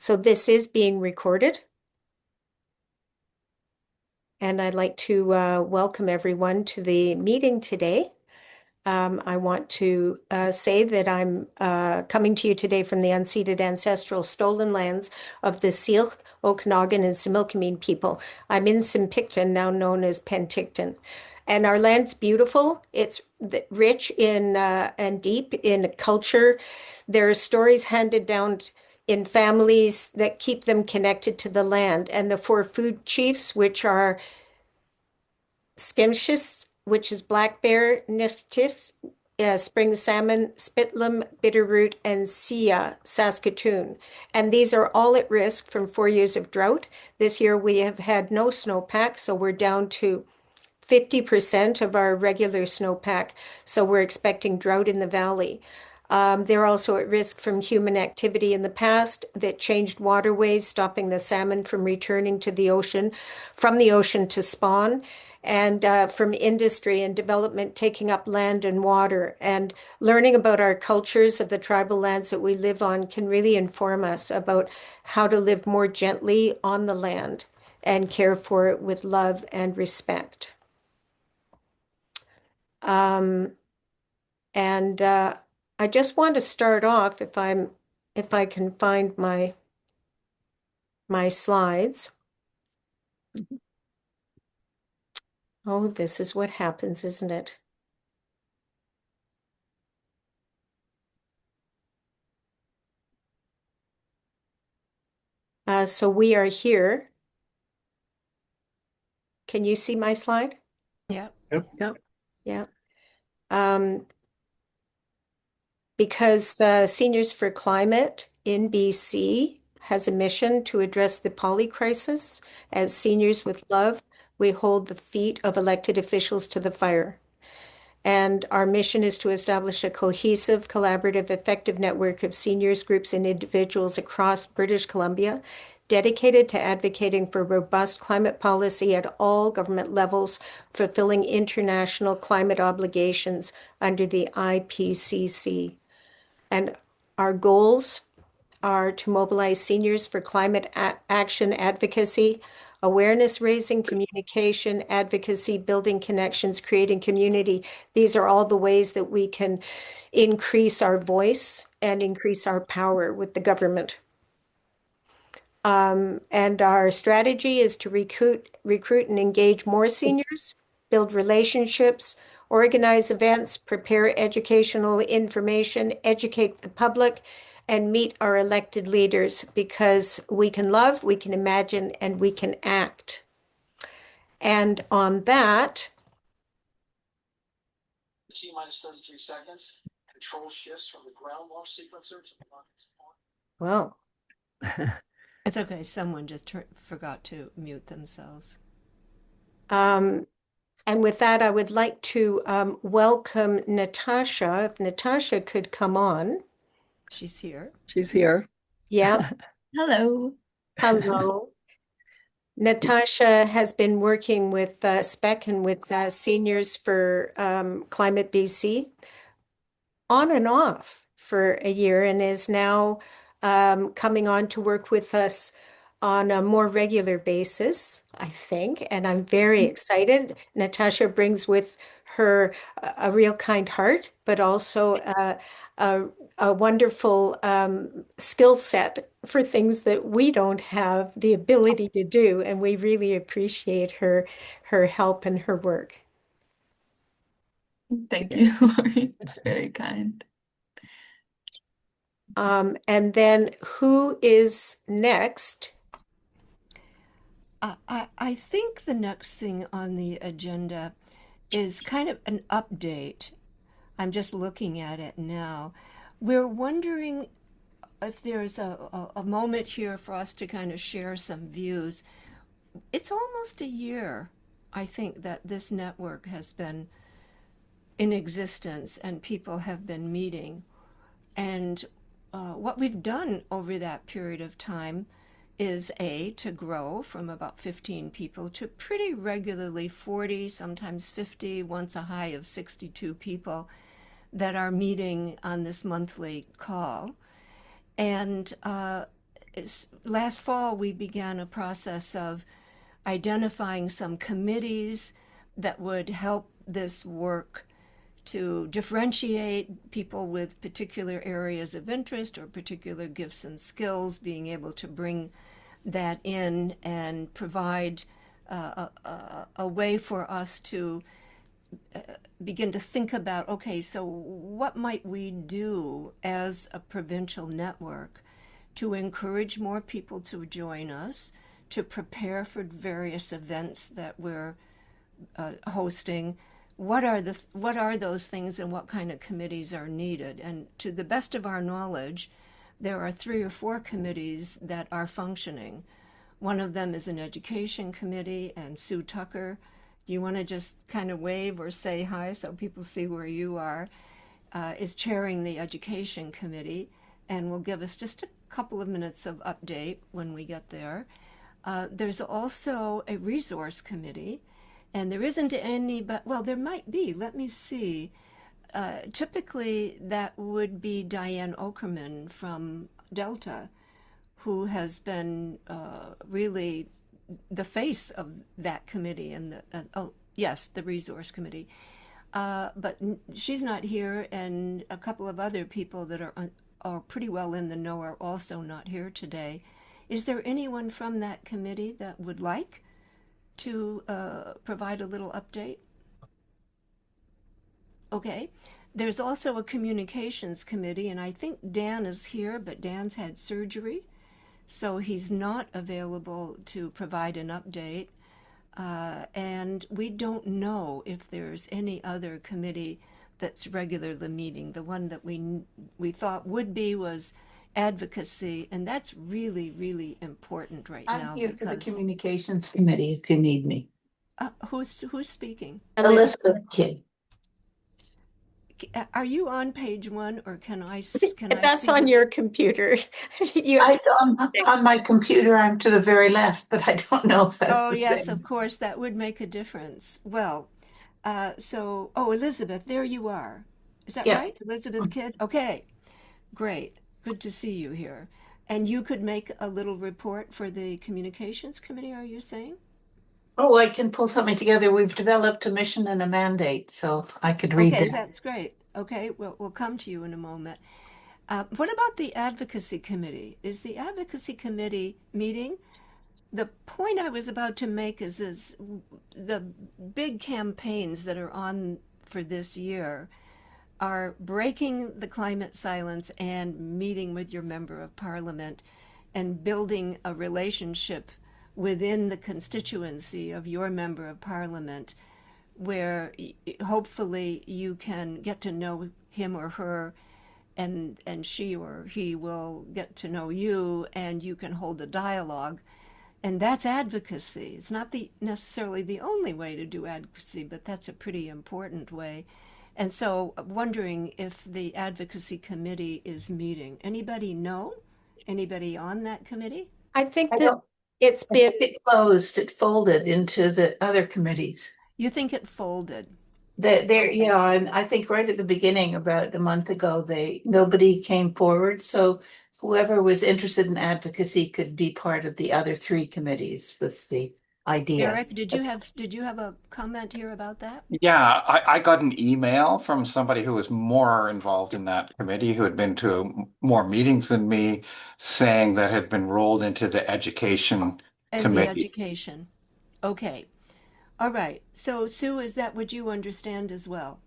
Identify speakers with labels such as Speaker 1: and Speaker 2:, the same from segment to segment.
Speaker 1: So this is being recorded. And I'd like to welcome everyone to the meeting today. I want to say that I'm coming to you today from the unceded ancestral stolen lands of the Syilx, Okanagan, and Similkameen people. I'm in Simpicton, now known as Penticton. And our land's beautiful. It's rich in and deep in culture. There are stories handed down in families that keep them connected to the land. And the four food chiefs, which are Skimshis, which is black bear, Nistis, spring salmon, Spitlam, bitterroot, and Sia, Saskatoon. And these are all at risk from 4 years of drought. This year we have had no snowpack, so we're down to 50% of our regular snowpack. So we're expecting drought in the valley. They're also at risk from human activity in the past that changed waterways, stopping the salmon from returning to the ocean, from the ocean to spawn, and from industry and development taking up land and water. And learning about our cultures of the tribal lands that we live on can really inform us about how to live more gently on the land and care for it with love and respect. Um, and I just want to start off if I can find my slides. Oh, this is what happens, isn't it? So we are here. Can you see my slide?
Speaker 2: Yeah.
Speaker 3: Yep.
Speaker 2: Yep.
Speaker 1: Yeah. Because Seniors for Climate in BC has a mission to address the poly crisis. As Seniors with Love, we hold the feet of elected officials to the fire. And our mission is to establish a cohesive, collaborative, effective network of seniors, groups, and individuals across British Columbia dedicated to advocating for robust climate policy at all government levels, fulfilling international climate obligations under the IPCC. And our goals are to mobilize seniors for climate action advocacy, awareness raising, communication, advocacy, building connections, creating community. These are all the ways that we can increase our voice and increase our power with the government. And our strategy is to recruit and engage more seniors, build relationships, organize events, prepare educational information, educate the public, and meet our elected leaders because we can love, we can imagine, and we can act. And on that,
Speaker 4: T minus 33 seconds. Control shifts from the ground launch sequencer to the rocket's point.
Speaker 1: well,
Speaker 2: It's okay. Someone just forgot to mute themselves.
Speaker 1: and with that, I would like to welcome Natasha. If Natasha could come on.
Speaker 2: She's here.
Speaker 3: She's here.
Speaker 1: Yeah.
Speaker 5: Hello.
Speaker 1: Hello. Natasha has been working with SPEC and with Seniors for Climate BC on and off for a year and is now coming on to work with us on a more regular basis, I think. And I'm very excited. Natasha brings with her a real kind heart, but also a wonderful skill set for things that we don't have the ability to do. And we really appreciate her help and her work.
Speaker 5: Thank you, Lori. It's very kind.
Speaker 1: And then who is next?
Speaker 2: I think the next thing on the agenda is kind of an update. I'm just looking at it now. We're wondering if there's a moment here for us to kind of share some views. It's almost a year, I think, that this network has been in existence and people have been meeting. And what we've done over that period of time is to grow from about 15 people to pretty regularly 40, sometimes 50, once a high of 62 people that are meeting on this monthly call. And last fall we began a process of identifying some committees that would help this work to differentiate people with particular areas of interest or particular gifts and skills, being able to bring that in and provide a way for us to begin to think about, okay, so what might we do as a provincial network to encourage more people to join us, to prepare for various events that we're hosting. What are those things, and what kind of committees are needed? And to the best of our knowledge, there are 3 or 4 committees that are functioning. One of them is an education committee, and Sue Tucker, do you want to just kind of wave or say hi so people see where you are, is chairing the education committee and will give us just a couple of minutes of update when we get there. There's also a resource committee, and there isn't any, but, well, there might be. Let me see. Typically, that would be Diane Okerman from Delta, who has been really the face of that committee and the resource committee. But she's not here, and a couple of other people that are pretty well in the know are also not here today. Is there anyone from that committee that would like to provide a little update? Okay. There's also a communications committee, and I think Dan is here, but Dan's had surgery, so he's not available to provide an update. And we don't know if there's any other committee that's regularly meeting. The one that we thought would be was advocacy, and that's really, really important right
Speaker 3: I'm
Speaker 2: now
Speaker 3: here for the
Speaker 2: because
Speaker 3: communications committee if you need me.
Speaker 2: who's speaking?
Speaker 3: Elizabeth Kidd.
Speaker 2: Are you on page 1, or can I
Speaker 1: That's
Speaker 2: see
Speaker 1: on
Speaker 2: the-
Speaker 1: your computer. You have
Speaker 3: On my computer, I'm to the very left, but I don't know if that's
Speaker 2: Oh,
Speaker 3: the
Speaker 2: yes,
Speaker 3: thing.
Speaker 2: of course, that would make a difference. Well, Elizabeth, there you are. Is that
Speaker 3: Yeah.
Speaker 2: right? Elizabeth Kidd? Okay, great. Good to see you here. And you could make a little report for the communications committee, are you saying?
Speaker 3: Oh, I can pull something together. We've developed a mission and a mandate, so I could read
Speaker 2: Okay,
Speaker 3: that.
Speaker 2: that's great. Okay, we'll come to you in a moment. What about the advocacy committee? Is the advocacy committee meeting? The point I was about to make is the big campaigns that are on for this year are breaking the climate silence and meeting with your member of parliament and building a relationship within the constituency of your member of parliament where hopefully you can get to know him or her, and she or he will get to know you, and you can hold a dialogue. And that's advocacy. It's not necessarily the only way to do advocacy, but that's a pretty important way. And so wondering if the advocacy committee is meeting. Anybody know? Anybody on that committee?
Speaker 1: I think
Speaker 3: I
Speaker 1: that
Speaker 3: don't,
Speaker 1: it's
Speaker 3: I
Speaker 1: been,
Speaker 3: think it closed, it folded into the other committees.
Speaker 2: You think it folded?
Speaker 3: Yeah, and I think right at the beginning, about a month ago, nobody came forward. So whoever was interested in advocacy could be part of the other 3 committees with the idea.
Speaker 2: Eric, did you have a comment here about that?
Speaker 6: Yeah, I got an email from somebody who was more involved in that committee, who had been to more meetings than me, saying that had been rolled into the education
Speaker 2: And the
Speaker 6: committee.
Speaker 2: education. Okay. All right. So Sue, is that what you understand as well?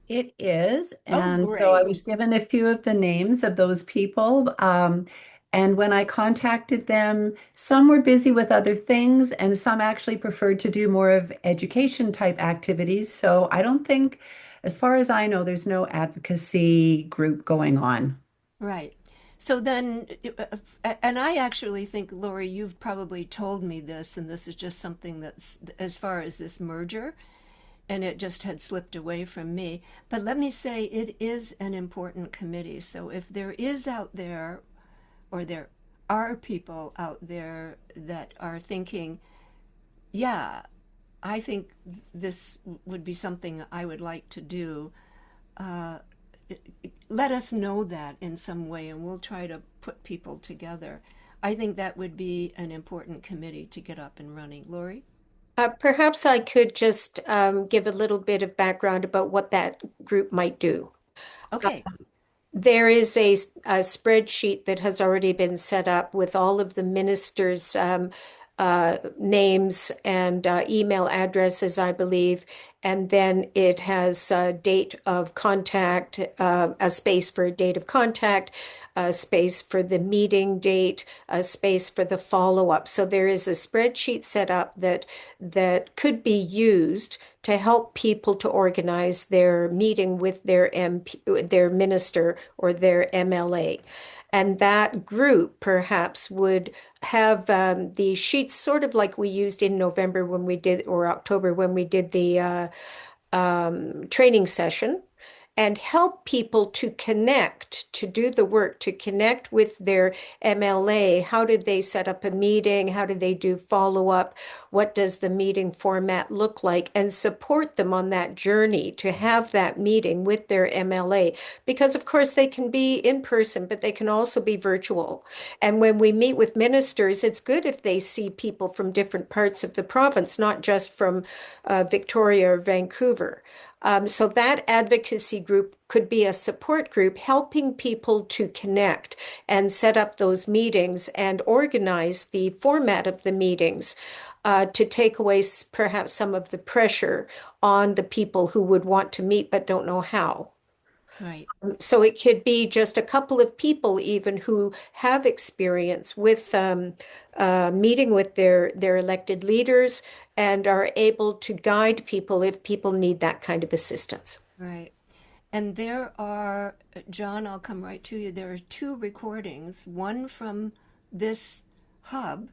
Speaker 5: It is.
Speaker 2: Oh,
Speaker 5: And so I
Speaker 2: great.
Speaker 5: was given a few of the names of those people. And when I contacted them, some were busy with other things, and some actually preferred to do more of education type activities. So I don't think, as far as I know, there's no advocacy group going on.
Speaker 2: Right. So then, and I actually think, Lori, you've probably told me this, and this is just something that's as far as this merger, and it just had slipped away from me. But let me say, it is an important committee. So if there is out there, or there are people out there that are thinking, yeah, I think this would be something I would like to do, let us know that in some way, and we'll try to put people together. I think that would be an important committee to get up and running. Lori?
Speaker 1: Perhaps I could just give a little bit of background about what that group might do.
Speaker 2: Okay.
Speaker 1: There is a spreadsheet that has already been set up with all of the ministers' names and email addresses, I believe. And then it has a date of contact, a space for a date of contact, a space for the meeting date, a space for the follow-up. So there is a spreadsheet set up that could be used to help people to organize their meeting with their MP, their minister or their MLA. And that group perhaps would have the sheets sort of like we used in November when we did, or October when we did the training session, and help people to connect, to do the work, to connect with their MLA. How did they set up a meeting? How do they do follow-up? What does the meeting format look like? And support them on that journey to have that meeting with their MLA. Because, of course, they can be in person, but they can also be virtual. And when we meet with ministers, it's good if they see people from different parts of the province, not just from Victoria or Vancouver. So that advocacy group could be a support group helping people to connect and set up those meetings and organize the format of the meetings to take away perhaps some of the pressure on the people who would want to meet but don't know how.
Speaker 2: Right.
Speaker 1: So it could be just a couple of people even who have experience with meeting with their elected leaders and are able to guide people if people need that kind of assistance.
Speaker 2: Right. And there are, John, I'll come right to you. There are two recordings, one from this hub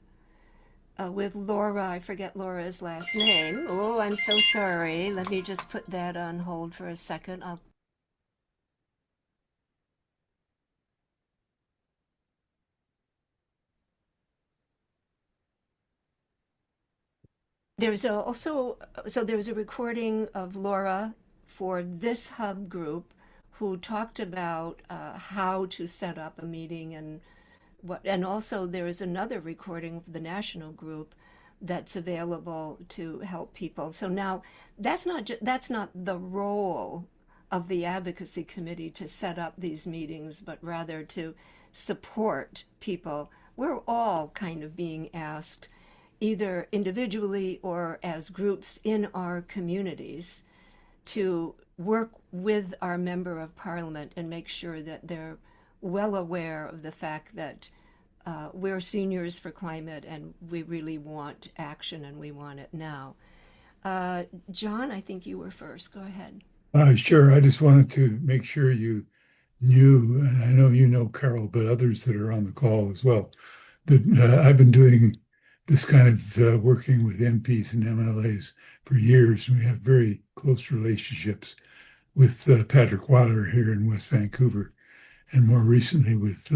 Speaker 2: with Laura. I forget Laura's last name. Oh, I'm so sorry. Let me just put that on hold for a second. There's also, so there's a recording of Laura for this hub group who talked about how to set up a meeting and what, and also there is another recording of the national group that's available to help people. So now that's not the role of the advocacy committee to set up these meetings, but rather to support people. We're all kind of being asked, either individually or as groups in our communities, to work with our member of parliament and make sure that they're well aware of the fact that we're seniors for climate and we really want action and we want it now. John, I think you were first. Go ahead.
Speaker 7: Sure. I just wanted to make sure you knew, and I know you know Carol, but others that are on the call as well, that I've been doing this kind of working with MPs and MLAs for years. And we have very close relationships with Patrick Weiler here in West Vancouver, and more recently with,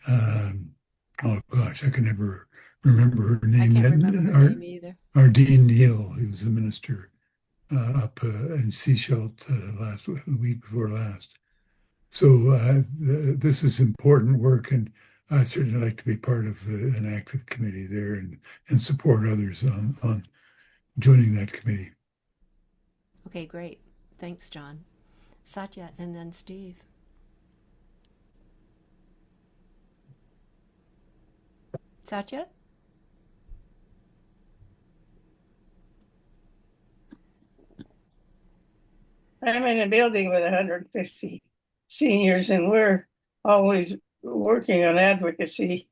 Speaker 7: oh gosh, I can never remember her
Speaker 2: I
Speaker 7: name.
Speaker 2: can't remember her name either.
Speaker 7: Ardeen Neal, who was the minister up in Seashelt the week before last. So this is important work, and I'd certainly like to be part of an active committee there and support others on joining that committee.
Speaker 2: Okay, great. Thanks, John. Satya and then Steve. Satya?
Speaker 8: I'm in a building with 150 seniors, and we're always working on advocacy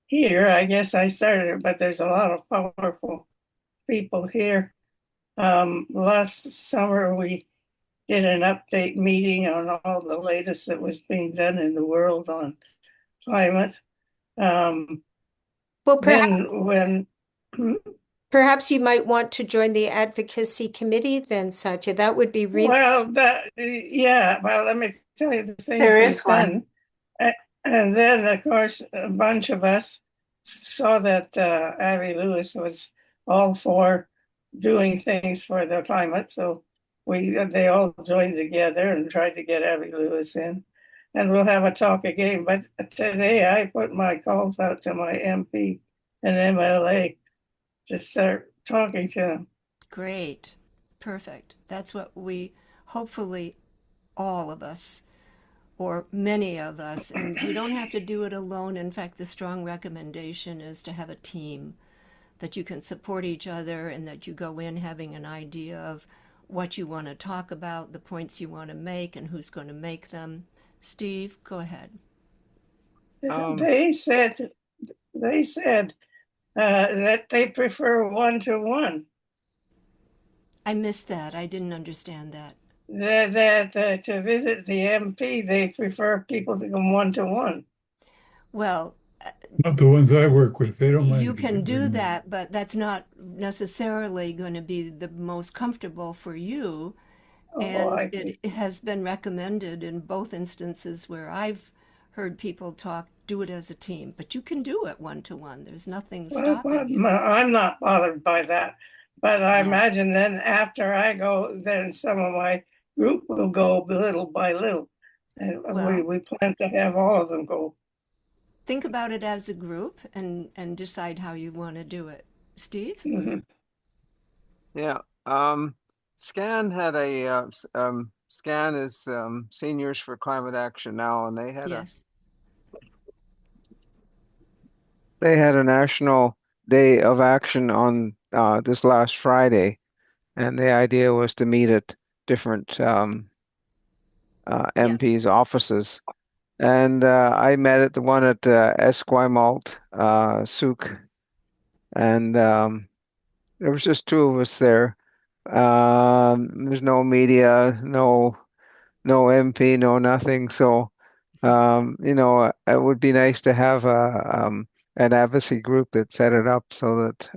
Speaker 8: here. I guess I started it, but there's a lot of powerful people here. Last summer, we did an update meeting on all the latest that was being done in the world on climate.
Speaker 1: Well,
Speaker 8: Then when
Speaker 1: perhaps you might want to join the advocacy committee then, Satya. That would be really
Speaker 8: well, yeah, well, let me tell you the things
Speaker 3: There
Speaker 8: we've
Speaker 3: is one.
Speaker 8: done. And then, of course, a bunch of us saw that Abby Lewis was all for doing things for the climate. So they all joined together and tried to get Abby Lewis in. And we'll have a talk again. But today I put my calls out to my MP and MLA to start talking to them.
Speaker 2: Great. Perfect. That's what we hopefully all of us or many of us, and you don't have to do it alone. In fact, the strong recommendation is to have a team that you can support each other and that you go in having an idea of what you want to talk about, the points you want to make, and who's going to make them. Steve, go ahead.
Speaker 8: They said that they prefer one-to-one.
Speaker 2: I missed that. I didn't understand that.
Speaker 8: That to visit the MP, they prefer people to come one-to-one.
Speaker 2: Well,
Speaker 7: Not the ones I work with. They don't mind
Speaker 2: you
Speaker 7: if
Speaker 2: can do
Speaker 7: bring
Speaker 2: that, but that's not necessarily going to be the most comfortable for you. And it has been recommended in both instances where I've heard people talk, do it as a team, but you can do it one-to-one. There's nothing stopping you.
Speaker 8: I'm not bothered by that. But I
Speaker 2: Yeah.
Speaker 8: imagine then after I go, then some of my group will go little by little. And
Speaker 2: Well,
Speaker 8: we plan to have all of them go.
Speaker 2: think about it as a group and decide how you want to do it. Steve?
Speaker 8: Mhm.
Speaker 9: Yeah. SCAN had a SCAN is Seniors for Climate Action now, and
Speaker 2: Yes.
Speaker 9: they had a national day of action on this last Friday, and the idea was to meet at different MPs' offices. And I met at the one at Esquimalt, Souk, and there was just two of us there. There's no media, no MP, no nothing. So, it would be nice to have an advocacy group that set it up so that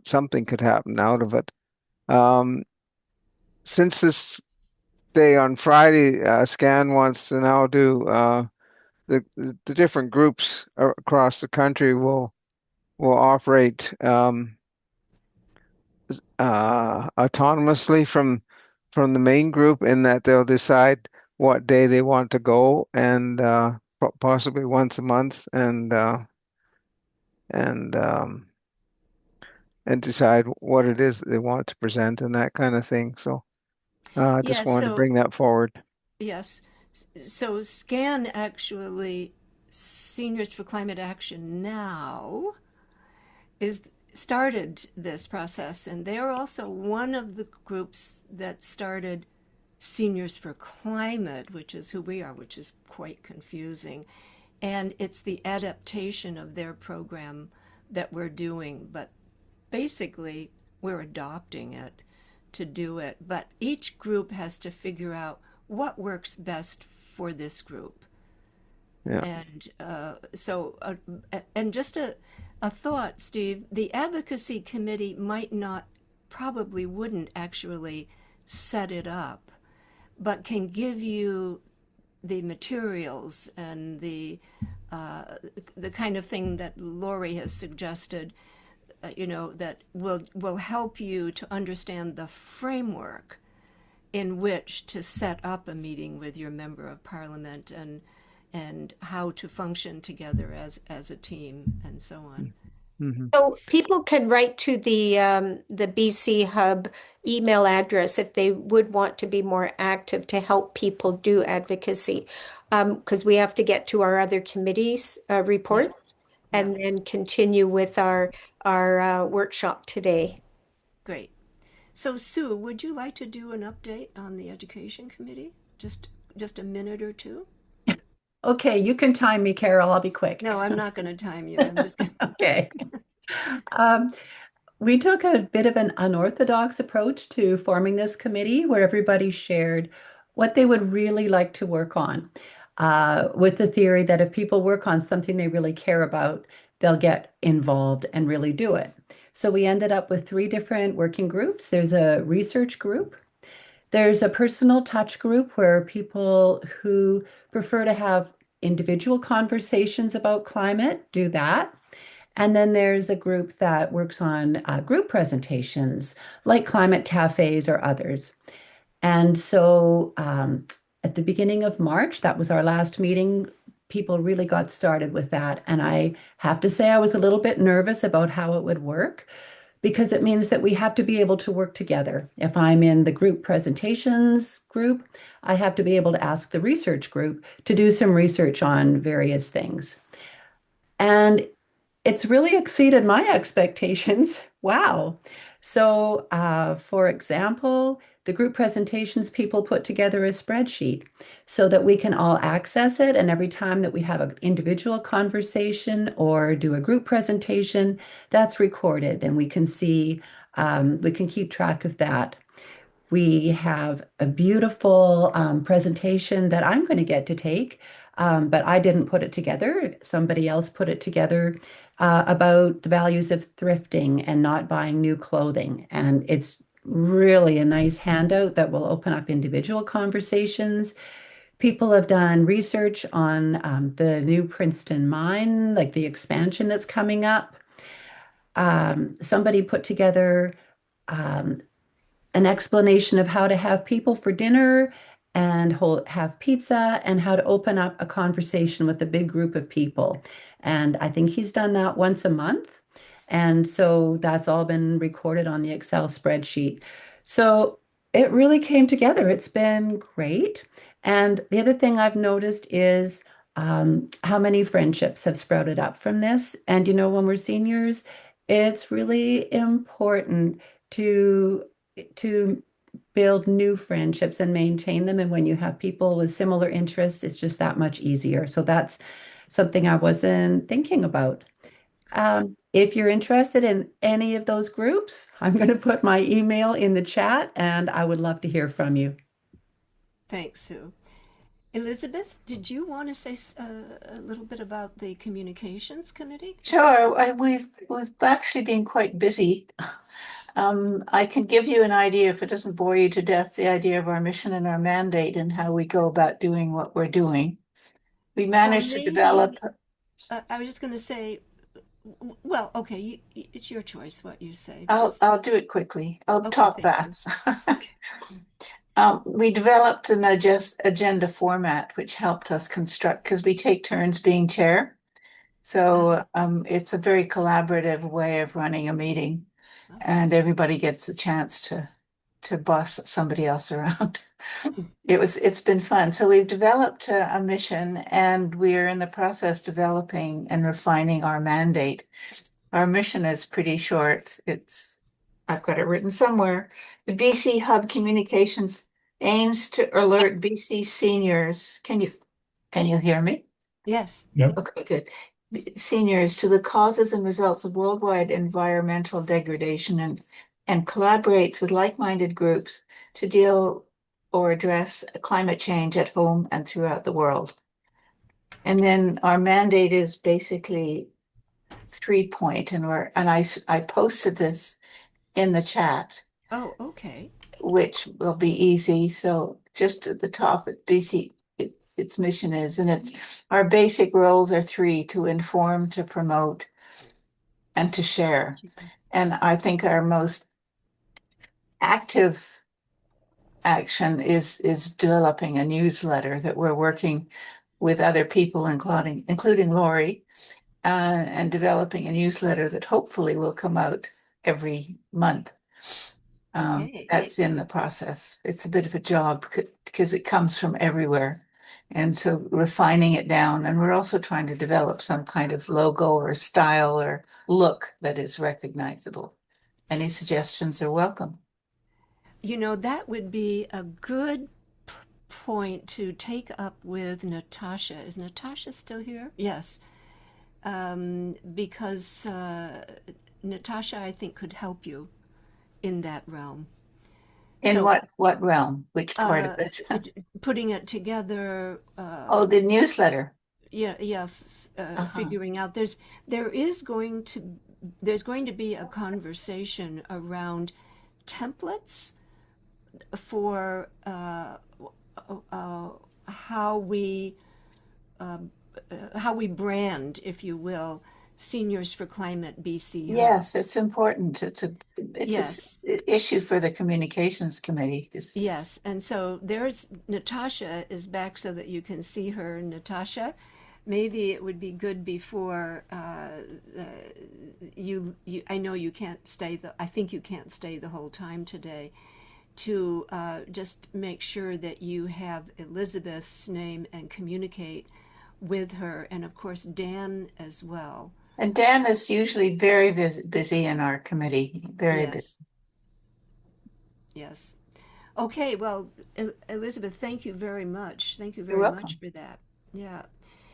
Speaker 9: something could happen out of it. Since this day on Friday, SCAN wants to now do the different groups across the country will operate autonomously from the main group in that they'll decide what day they want to go and possibly once a month and decide what it is that they want to present and that kind of thing. So I just
Speaker 2: Yes,
Speaker 9: wanted to bring that forward.
Speaker 2: yes. So SCAN actually, Seniors for Climate Action Now, is started this process, and they are also one of the groups that started Seniors for Climate, which is who we are, which is quite confusing. And it's the adaptation of their program that we're doing, but basically we're adopting it to do it. But each group has to figure out what works best for this group.
Speaker 9: Yeah.
Speaker 2: And just a thought, Steve, the advocacy committee probably wouldn't actually set it up, but can give you the materials and the kind of thing that Lori has suggested, that will help you to understand the framework in which to set up a meeting with your member of parliament and how to function together as a team and so on.
Speaker 9: Mm-hmm.
Speaker 1: So people can write to the BC Hub email address if they would want to be more active to help people do advocacy, because we have to get to our other committees reports and then continue with our workshop today.
Speaker 2: Great. So Sue, would you like to do an update on the Education Committee? Just a minute or two?
Speaker 5: Okay, you can time me, Carol. I'll be quick.
Speaker 2: No, I'm not going to time you. I'm just going to.
Speaker 5: Okay. We took a bit of an unorthodox approach to forming this committee where everybody shared what they would really like to work on, with the theory that if people work on something they really care about, they'll get involved and really do it. So we ended up with 3 different working groups. There's a research group. There's a personal touch group where people who prefer to have individual conversations about climate do that. And then there's a group that works on group presentations, like climate cafes or others. And so at the beginning of March, that was our last meeting. People really got started with that. And I have to say, I was a little bit nervous about how it would work because it means that we have to be able to work together. If I'm in the group presentations group, I have to be able to ask the research group to do some research on various things. And it's really exceeded my expectations. Wow. So, for example, the group presentations people put together a spreadsheet so that we can all access it. And every time that we have an individual conversation or do a group presentation, that's recorded and we can see, we can keep track of that. We have a beautiful presentation that I'm going to get to take, but I didn't put it together. Somebody else put it together about the values of thrifting and not buying new clothing. And it's really a nice handout that will open up individual conversations. People have done research on the new Princeton mine, like the expansion that's coming up. Somebody put together um, an explanation of how to have people for dinner and have pizza and how to open up a conversation with a big group of people. And I think he's done that once a month. And so that's all been recorded on the Excel spreadsheet. So it really came together. It's been great. And the other thing I've noticed is how many friendships have sprouted up from this. And when we're seniors, it's really important to to build new friendships and maintain them. And when you have people with similar interests, it's just that much easier. So that's something I wasn't thinking about. If you're interested in any of those groups, I'm going to put my email in the chat and I would love to hear from you.
Speaker 2: Thanks, Sue. Elizabeth, did you want to say a little bit about the communications committee?
Speaker 3: Sure, we've actually been quite busy. I can give you an idea, if it doesn't bore you to death, the idea of our mission and our mandate and how we go about doing what we're doing. We
Speaker 2: Well,
Speaker 3: managed to develop.
Speaker 2: maybe I was just going to say, well, okay, it's your choice what you say.
Speaker 3: I'll do it quickly. I'll
Speaker 2: Okay,
Speaker 3: talk
Speaker 2: thank you.
Speaker 3: fast.
Speaker 2: Okay.
Speaker 3: We developed an agenda format, which helped us construct because we take turns being chair. So it's a very collaborative way of running a meeting, and everybody gets a chance to boss somebody else around. It's been fun. So we've developed a mission, and we're in the process developing and refining our mandate. Our mission is pretty short. I've got it written somewhere. The BC Hub Communications aims to alert BC seniors. Can you hear me?
Speaker 2: Yes.
Speaker 7: Yep.
Speaker 3: Okay, good. Seniors to the causes and results of worldwide environmental degradation and collaborates with like-minded groups to deal or address climate change at home and throughout the world. And then our mandate is basically 3-point, and I posted this in the chat,
Speaker 2: Oh, okay.
Speaker 3: which will be easy. So just at the top, BC, its mission is, and it's our basic roles are 3: to inform, to promote, and to share. And I think our most active action is developing a newsletter that we're working with other people, including Lori, and developing a newsletter that hopefully will come out every month.
Speaker 2: Okay.
Speaker 3: That's in the process. It's a bit of a job because it comes from everywhere. And so refining it down, and we're also trying to develop some kind of logo or style or look that is recognizable. Any suggestions are welcome.
Speaker 2: That would be a good point to take up with Natasha. Is Natasha still here? Yes. Because Natasha, I think, could help you in that realm.
Speaker 3: In
Speaker 2: So,
Speaker 3: what realm? Which part of it?
Speaker 2: putting it together.
Speaker 3: Oh, the newsletter.
Speaker 2: Yeah. Figuring out there's going to be a conversation around templates for how we brand, if you will, Seniors for Climate BC Hub.
Speaker 3: Yes, it's important.
Speaker 2: Yes.
Speaker 3: Issue for the communications committee.
Speaker 2: Yes, and so there's Natasha is back so that you can see her. Natasha, maybe it would be good before I know you can't stay. I think you can't stay the whole time today. To just make sure that you have Elizabeth's name and communicate with her, and of course Dan as well.
Speaker 3: And Dan is usually very busy in our committee. Very busy.
Speaker 2: Yes. Yes. Okay, well, Elizabeth, thank you very much. Thank you
Speaker 3: You're
Speaker 2: very
Speaker 3: welcome.
Speaker 2: much for that. Yeah.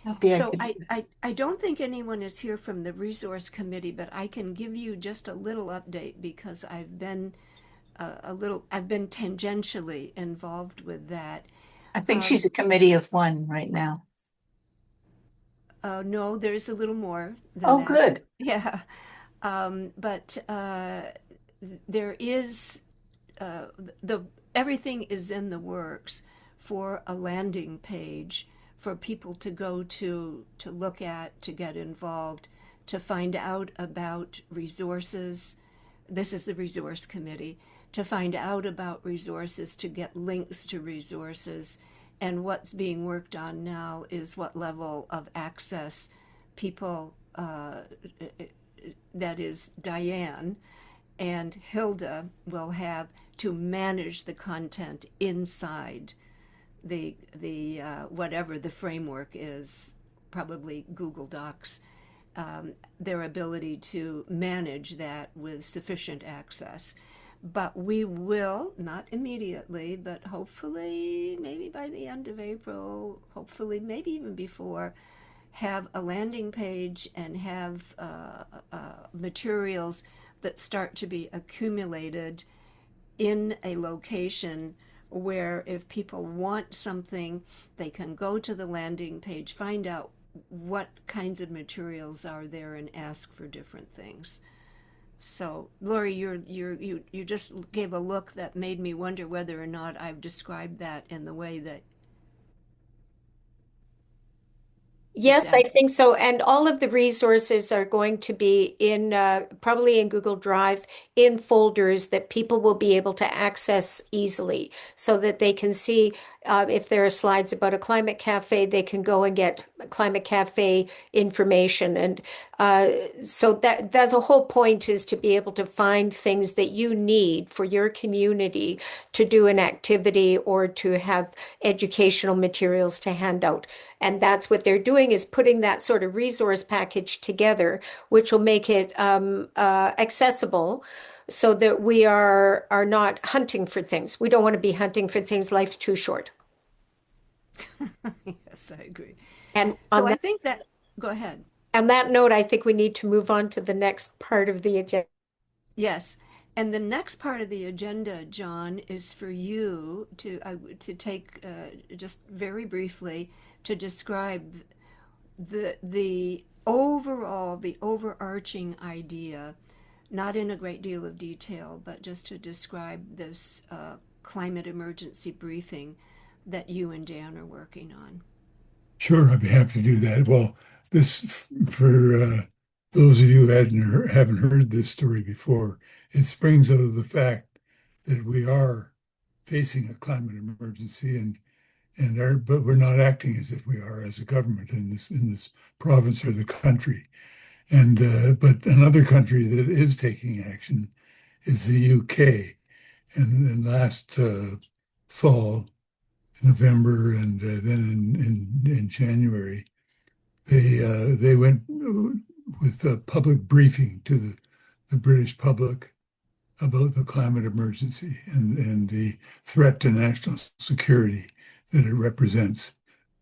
Speaker 3: Happy I
Speaker 2: So
Speaker 3: could.
Speaker 2: I don't think anyone is here from the resource committee, but I can give you just a little update because I've been tangentially involved with that.
Speaker 3: I think she's a committee of one right now.
Speaker 2: No, there's a little more than
Speaker 3: Oh,
Speaker 2: that.
Speaker 3: good.
Speaker 2: Yeah. But there is everything is in the works for a landing page for people to go to look at, to get involved, to find out about resources. This is the resource committee, to find out about resources, to get links to resources. And what's being worked on now is what level of access people, that is Diane and Hilda, will have to manage the content inside the whatever the framework is, probably Google Docs, their ability to manage that with sufficient access. But we will, not immediately, but hopefully maybe by the end of April, hopefully maybe even before, have a landing page and have materials that start to be accumulated in a location where if people want something, they can go to the landing page, find out what kinds of materials are there, and ask for different things. So, Lori, you just gave a look that made me wonder whether or not I've described that in the way that.
Speaker 1: Yes, I think so. And all of the resources are going to be in probably in Google Drive in folders that people will be able to access easily so that they can see if there are slides about a climate cafe, they can go and get climate cafe information. And so that's the whole point, is to be able to find things that you need for your community to do an activity or to have educational materials to hand out. And that's what they're doing, is putting that sort of resource package together, which will make it accessible so that we are not hunting for things. We don't want to be hunting for things. Life's too short.
Speaker 2: Yes, I agree.
Speaker 1: And
Speaker 2: so I think that, go ahead.
Speaker 1: On that note, I think we need to move on to the next part of the agenda.
Speaker 2: Yes. And the next part of the agenda, John, is for you to take just very briefly to describe the overarching idea, not in a great deal of detail, but just to describe this climate emergency briefing that you and Dan are working on.
Speaker 7: Sure, I'd be happy to do that. Well, this, for those of you who haven't heard this story before, it springs out of the fact that we are facing a climate emergency, but we're not acting as if we are as a government in this province or the country. And but another country that is taking action is the UK. And last fall, November, and then in January, they went with a public briefing to the British public about the climate emergency and the threat to national security that it represents.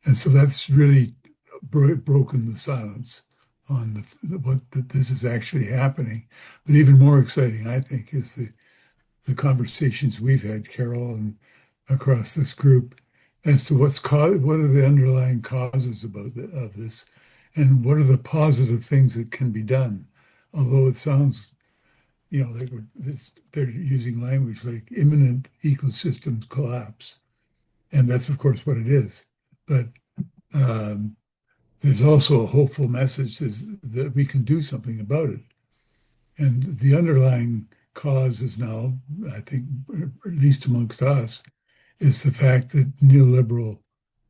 Speaker 7: And so that's really broken the silence on that this is actually happening. But even more exciting, I think, is the conversations we've had, Carol, and across this group, as to what are the underlying causes of this, and what are the positive things that can be done. Although it sounds, like they're using language like imminent ecosystems collapse, and that's of course what it is. But there's also a hopeful message that we can do something about it. And the underlying cause is now, I think, at least amongst us, is the fact that neoliberal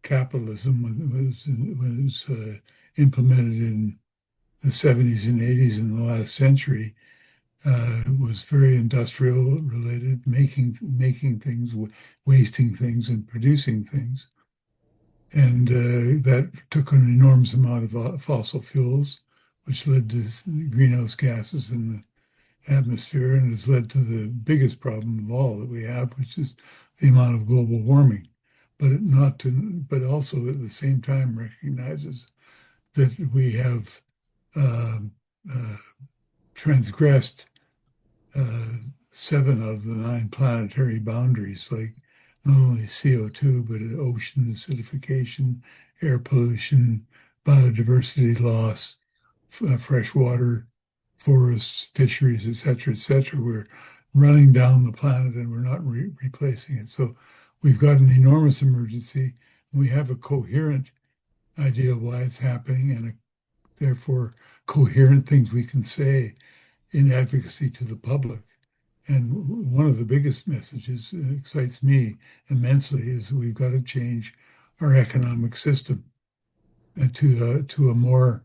Speaker 7: capitalism was implemented in the 70s and 80s in the last century, was very industrial related, making things, wasting things, and producing things. And that took an enormous amount of fossil fuels, which led to greenhouse gases in the atmosphere and has led to the biggest problem of all that we have, which is the amount of global warming. But also at the same time recognizes that we have um, uh, transgressed uh, seven out of the nine planetary boundaries, like not only CO2, but ocean acidification, air pollution, biodiversity loss, fresh water, forests, fisheries, et cetera. We're running down the planet and we're not replacing it. So we've got an enormous emergency. We have a coherent idea of why it's happening and therefore coherent things we can say in advocacy to the public. And one of the biggest messages that excites me immensely is that we've got to change our economic system to a more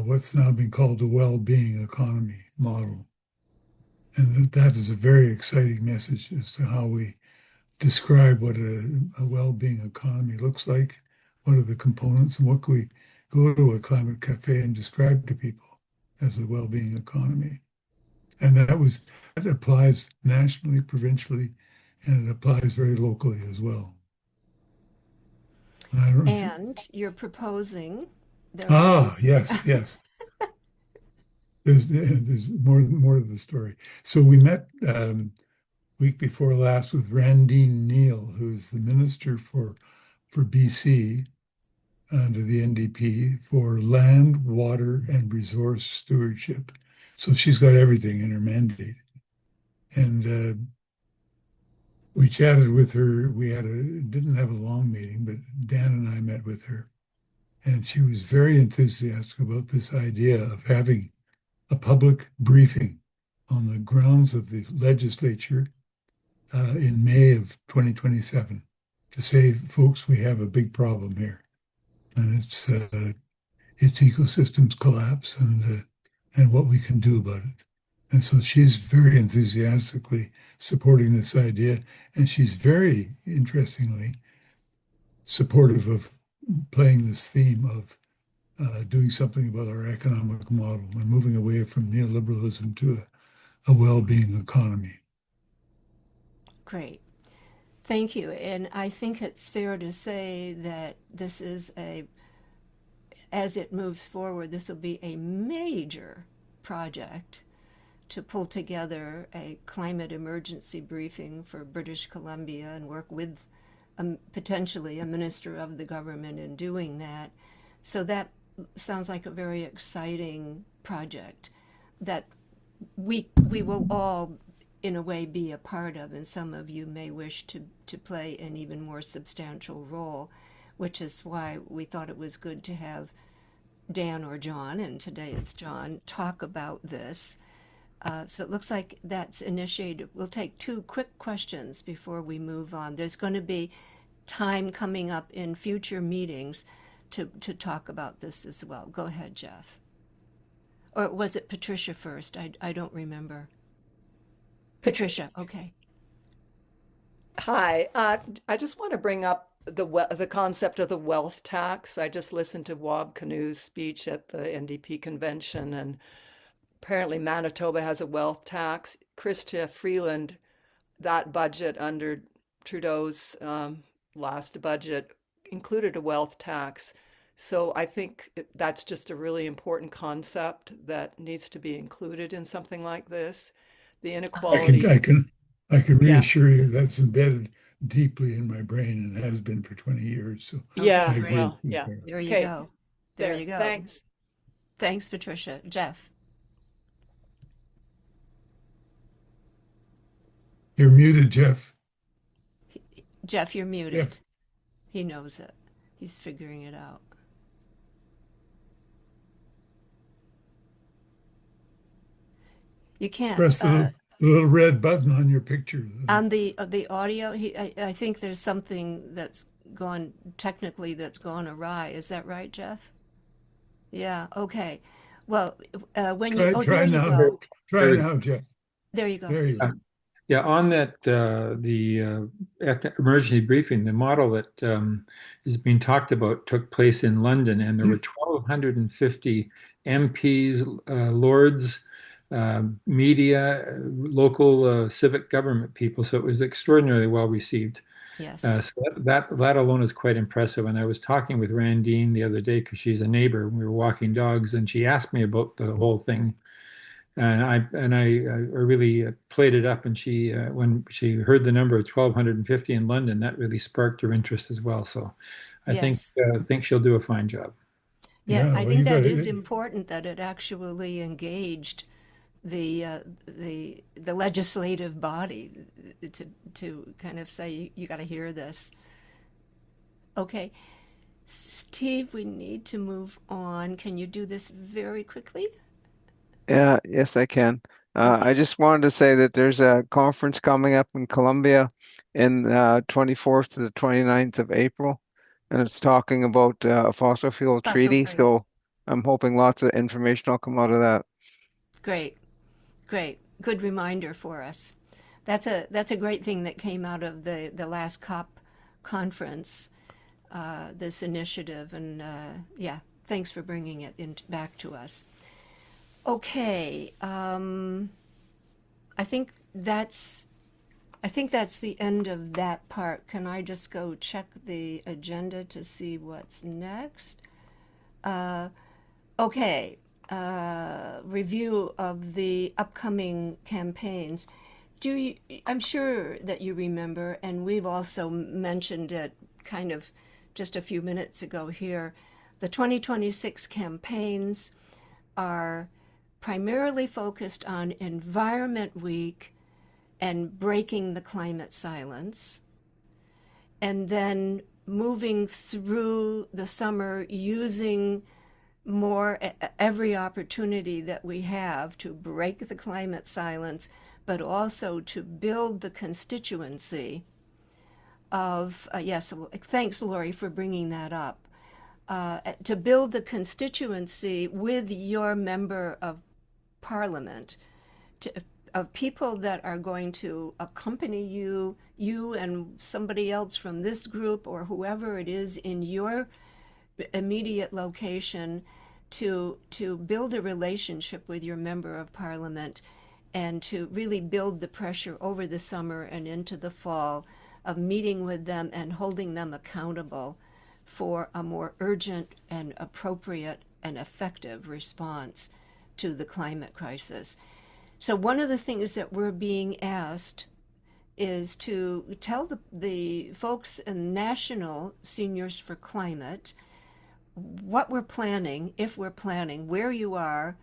Speaker 7: what's now been called the well-being economy model. And that is a very exciting message as to how we describe what a well-being economy looks like, what are the components, and what can we go to a climate cafe and describe to people as a well-being economy. And that applies nationally, provincially, and it applies very locally as well. And I don't know if you,
Speaker 2: And you're proposing there will be.
Speaker 7: yes, yes. There's more to the story. So we met week before last with Randine Neal, who's the minister for BC under the NDP for land, water, and resource stewardship. So she's got everything in her mandate. And we chatted with her. Didn't have a long meeting, but Dan and I met with her. And she was very enthusiastic about this idea of having a public briefing on the grounds of the legislature in May of 2027 to say, folks, we have a big problem here. And it's ecosystems collapse and what we can do about it. And so she's very enthusiastically supporting this idea. And she's very interestingly supportive of playing this theme of doing something about our economic model and moving away from neoliberalism to a well-being economy.
Speaker 2: Great. Thank you. And I think it's fair to say that this is as it moves forward, this will be a major project to pull together a climate emergency briefing for British Columbia and work with potentially a minister of the government in doing that. So that sounds like a very exciting project that we will all in a way be a part of, and some of you may wish to play an even more substantial role, which is why we thought it was good to have Dan or John, and today it's John, talk about this. So it looks like that's initiated. We'll take two quick questions before we move on. There's going to be time coming up in future meetings to talk about this as well. Go ahead, Jeff. Or was it Patricia first? I don't remember. Patricia, okay.
Speaker 10: Hi, I just want to bring up the concept of the wealth tax. I just listened to Wab Kinu's speech at the NDP convention, and apparently Manitoba has a wealth tax. Chrystia Freeland, that budget under Trudeau's last budget included a wealth tax. So I think that's just a really important concept that needs to be included in something like this. The
Speaker 7: I can
Speaker 10: inequality,
Speaker 7: I can I can
Speaker 10: yeah,
Speaker 7: reassure you that's embedded deeply in my brain and has been for 20 years. So
Speaker 2: Okay,
Speaker 7: I
Speaker 10: yeah,
Speaker 7: agree with
Speaker 2: great.
Speaker 10: well,
Speaker 7: you,
Speaker 10: yeah.
Speaker 7: Carol.
Speaker 2: There you
Speaker 10: Okay,
Speaker 2: go. There
Speaker 10: there.
Speaker 2: you go.
Speaker 10: Thanks.
Speaker 2: Thanks, Patricia. Jeff.
Speaker 7: You're muted, Jeff.
Speaker 2: Jeff, you're muted.
Speaker 7: Jeff,
Speaker 2: He knows it. He's figuring it out. You can't.
Speaker 7: Press the little red button on your picture.
Speaker 2: On the audio, I think there's something that's gone technically that's gone awry. Is that right, Jeff? Yeah. Okay. Well, when you
Speaker 7: Try
Speaker 2: oh, there
Speaker 7: try
Speaker 2: you
Speaker 7: now.
Speaker 2: go.
Speaker 7: Try now, Jeff.
Speaker 2: There you go.
Speaker 7: There you
Speaker 11: Uh,
Speaker 7: go.
Speaker 11: Yeah, on that, the emergency briefing, the model that is being talked about took place in London, and there were 1,250 MPs, lords, media, local civic government people. So it was extraordinarily well received.
Speaker 2: Yes.
Speaker 11: So that alone is quite impressive. And I was talking with Randine the other day because she's a neighbor. We were walking dogs, and she asked me about the whole thing. And I really played it up, and she when she heard the number of 1,250 in London, that really sparked her interest as well. So
Speaker 2: Yes.
Speaker 11: I think she'll do a fine job.
Speaker 2: Yeah,
Speaker 7: Yeah,
Speaker 2: I
Speaker 7: well,
Speaker 2: think
Speaker 7: you got
Speaker 2: that is
Speaker 7: it.
Speaker 2: important that it actually engaged the legislative body to kind of say you got to hear this. Okay, Steve, we need to move on. Can you do this very quickly?
Speaker 9: Yeah, yes, I can. I
Speaker 2: Okay.
Speaker 9: just wanted to say that there's a conference coming up in Columbia in 24th to the 29th of April, and it's talking about a fossil fuel
Speaker 2: Fossil
Speaker 9: treaty.
Speaker 2: free.
Speaker 9: So I'm hoping lots of information will come out of that.
Speaker 2: Great, great. Good reminder for us. That's a great thing that came out of the last COP conference, this initiative, and yeah, thanks for bringing it back to us. Okay, I think that's I think that's the end of that part. Can I just go check the agenda to see what's next? Uh, okay, review of the upcoming campaigns. Do you, I'm sure that you remember, and we've also mentioned it kind of just a few minutes ago here. The 2026 campaigns are primarily focused on Environment Week and breaking the climate silence, and then moving through the summer using more every opportunity that we have to break the climate silence, but also to build the constituency of, yes, thanks, Lori, for bringing that up. To build the constituency with your member of parliament, to, of people that are going to accompany you and somebody else from this group or whoever it is in your immediate location, to build a relationship with your member of parliament and to really build the pressure over the summer and into the fall of meeting with them and holding them accountable for a more urgent and appropriate and effective response to the climate crisis. So one of the things that we're being asked is to tell the folks in National Seniors for Climate what we're planning, if we're planning, where you are,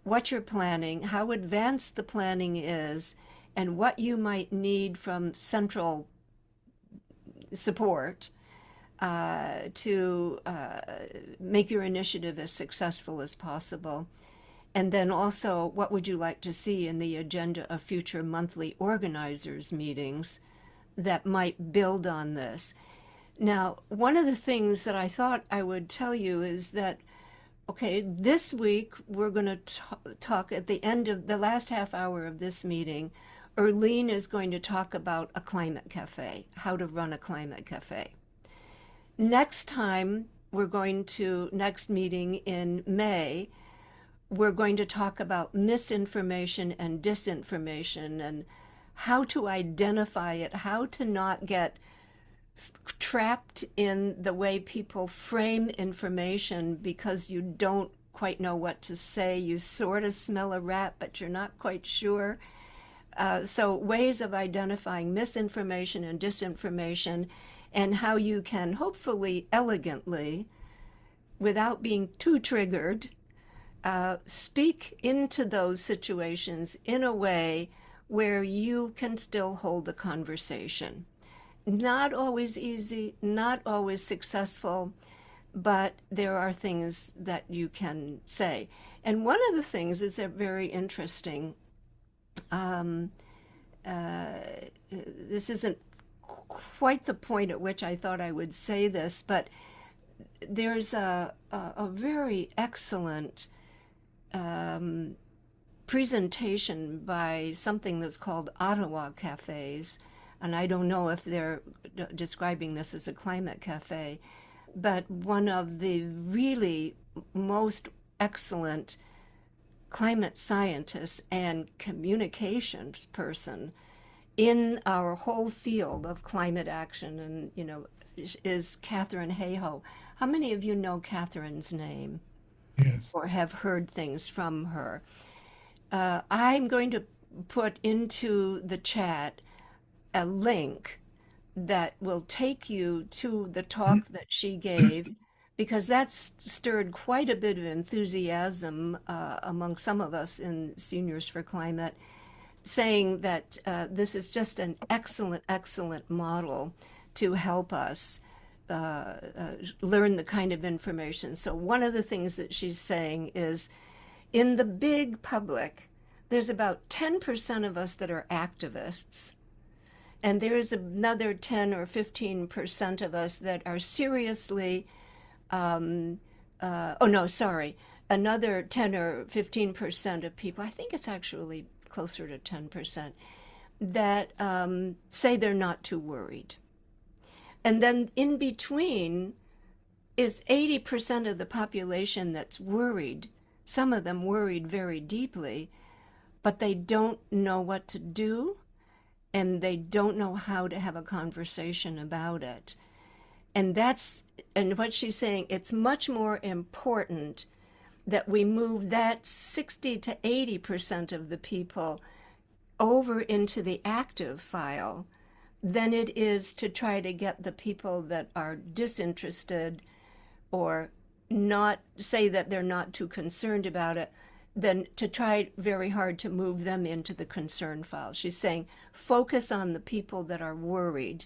Speaker 2: what you're planning, how advanced the planning is, and what you might need from central support to make your initiative as successful as possible. And then also, what would you like to see in the agenda of future monthly organizers meetings that might build on this? Now, one of the things that I thought I would tell you is that, okay, this week we're going to talk at the end of the last half hour of this meeting. Erlene is going to talk about a climate cafe, how to run a climate cafe. Next time, next meeting in May, we're going to talk about misinformation and disinformation and how to identify it, how to not get trapped in the way people frame information because you don't quite know what to say. You sort of smell a rat, but you're not quite sure. So ways of identifying misinformation and disinformation and how you can hopefully elegantly, without being too triggered, speak into those situations in a way where you can still hold a conversation. Not always easy, not always successful, but there are things that you can say. And one of the things is very interesting Um, this isn't quite the point at which I thought I would say this, but there's a very excellent presentation by something that's called Ottawa Cafes. And I don't know if they're describing this as a climate cafe, but one of the really most excellent climate scientists and communications person in our whole field of climate action, and is Catherine Hayhoe. How many of you know Catherine's name
Speaker 7: Yes.
Speaker 2: or have heard things from her? I'm going to put into the chat a link that will take you to the talk that she gave, because that's stirred quite a bit of enthusiasm among some of us in Seniors for Climate, saying that this is just an excellent, excellent model to help us learn the kind of information. So one of the things that she's saying is, in the big public, there's about 10% of us that are activists, and there's another 10 or 15% of us that are seriously, oh no, sorry, another 10 or 15% of people, I think it's actually closer to 10%, that say they're not too worried. And then in between is 80% of the population that's worried, some of them worried very deeply, but they don't know what to do, and they don't know how to have a conversation about it. And what she's saying, it's much more important that we move that 60 to 80% of the people over into the active file than it is to try to get the people that are disinterested or not, say that they're not too concerned about it, than to try very hard to move them into the concern file. She's saying focus on the people that are worried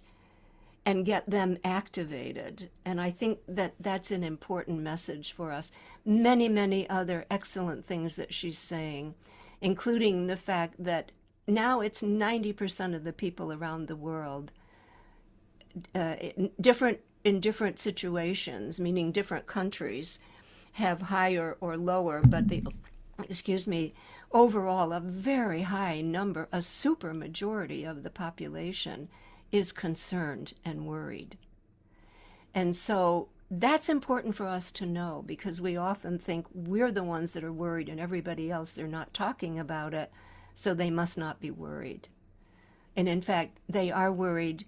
Speaker 2: and get them activated. And I think that that's an important message for us. Many, many other excellent things that she's saying, including the fact that now it's 90% of the people around the world, in different situations, meaning different countries, have higher or lower, but overall, a very high number, a super majority of the population is concerned and worried. And so that's important for us to know, because we often think we're the ones that are worried and everybody else, they're not talking about it, so they must not be worried. And in fact, they are worried.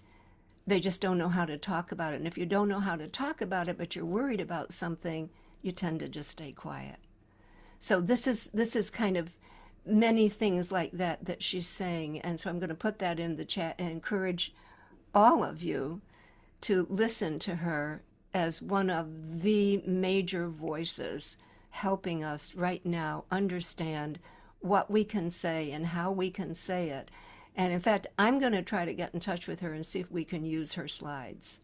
Speaker 2: They just don't know how to talk about it. And if you don't know how to talk about it, but you're worried about something, you tend to just stay quiet. So this is kind of many things like that she's saying. And so I'm going to put that in the chat and encourage all of you to listen to her as one of the major voices helping us right now understand what we can say and how we can say it. And in fact, I'm going to try to get in touch with her and see if we can use her slides,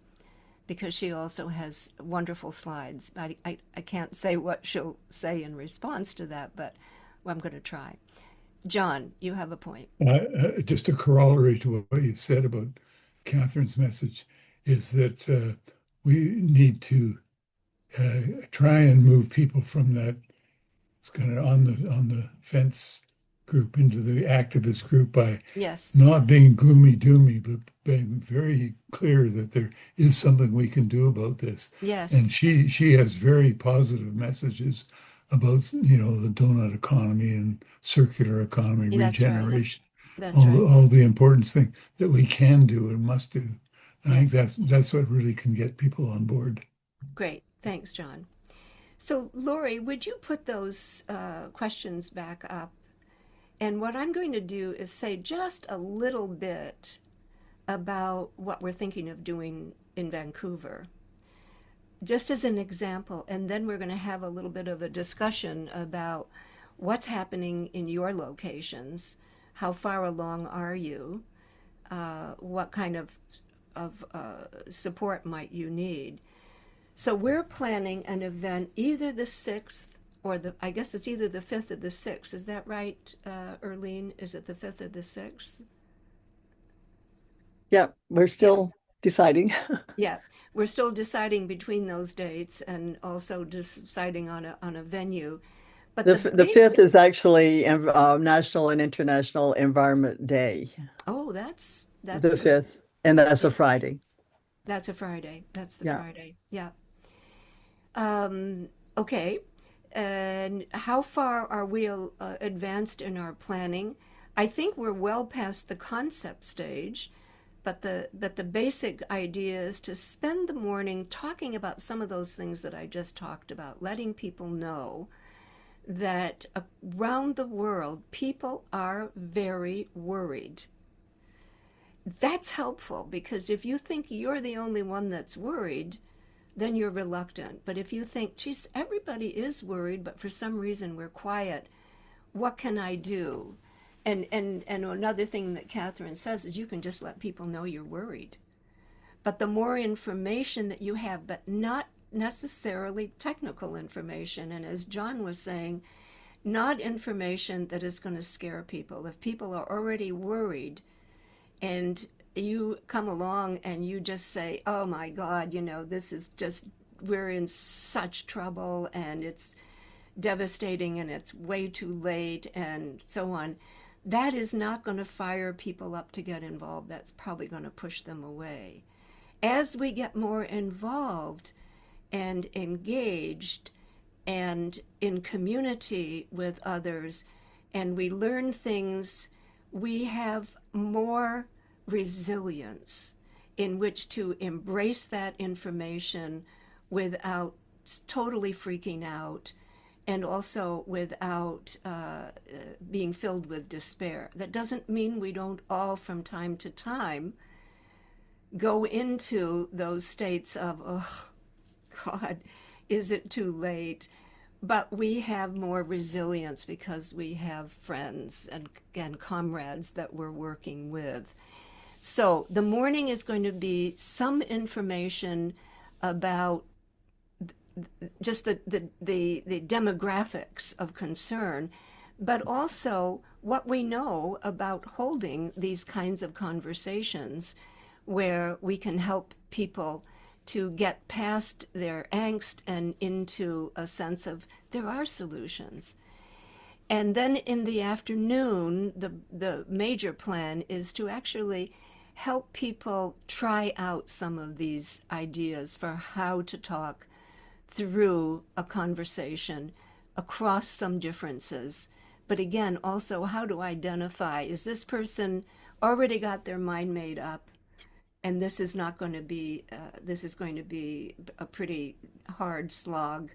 Speaker 2: because she also has wonderful slides. I can't say what she'll say in response to that, but I'm going to try. John, you have a point.
Speaker 7: Just a corollary to what you've said about Catherine's message is that we need to try and move people from that kind of on the fence group into the activist group by
Speaker 2: Yes.
Speaker 7: not being gloomy doomy, but being very clear that there is something we can do about this.
Speaker 2: Yes.
Speaker 7: And she has very positive messages about the donut economy and circular economy,
Speaker 2: That's right.
Speaker 7: regeneration,
Speaker 2: That's right.
Speaker 7: all the important things that we can do and must do. I think
Speaker 2: Yes.
Speaker 7: that's what really can get people on board.
Speaker 2: Great. Thanks, John. So, Lori, would you put those questions back up? And what I'm going to do is say just a little bit about what we're thinking of doing in Vancouver, just as an example. And then we're going to have a little bit of a discussion about what's happening in your locations, how far along are you, what kind of support might you need. So we're planning an event either the 6th or I guess it's either the 5th or the 6th. Is that right, Erlene? Is it the 5th or the 6th?
Speaker 12: Yeah, we're
Speaker 2: Yeah.
Speaker 12: still deciding.
Speaker 2: Yeah, we're still deciding between those dates and also deciding on a venue. But the
Speaker 12: The fifth
Speaker 2: basic,
Speaker 12: is actually National and International Environment Day,
Speaker 2: oh, that's
Speaker 12: the
Speaker 2: good.
Speaker 12: fifth, and that's a
Speaker 2: Yeah,
Speaker 12: Friday.
Speaker 2: that's a Friday. That's the
Speaker 12: Yeah.
Speaker 2: Friday. Yeah. Okay. And how far are we advanced in our planning? I think we're well past the concept stage, but the basic idea is to spend the morning talking about some of those things that I just talked about, letting people know that around the world people are very worried. That's helpful because if you think you're the only one that's worried, then you're reluctant. But if you think, geez, everybody is worried, but for some reason we're quiet, what can I do? And another thing that Catherine says is you can just let people know you're worried. But the more information that you have, but not necessarily technical information, and as John was saying, not information that is going to scare people. If people are already worried and you come along and you just say, oh my God, this is just, we're in such trouble and it's devastating and it's way too late and so on, that is not going to fire people up to get involved. That's probably going to push them away. As we get more involved and engaged and in community with others and we learn things, we have more resilience in which to embrace that information without totally freaking out and also without being filled with despair. That doesn't mean we don't all from time to time go into those states of, oh God, is it too late? But we have more resilience because we have friends and comrades that we're working with. So the morning is going to be some information about just the demographics of concern, but also what we know about holding these kinds of conversations where we can help people to get past their angst and into a sense of there are solutions. And then in the afternoon, the major plan is to actually help people try out some of these ideas for how to talk through a conversation across some differences. But again, also how to identify, is this person already got their mind made up? And this is not going to be, this is going to be a pretty hard slog.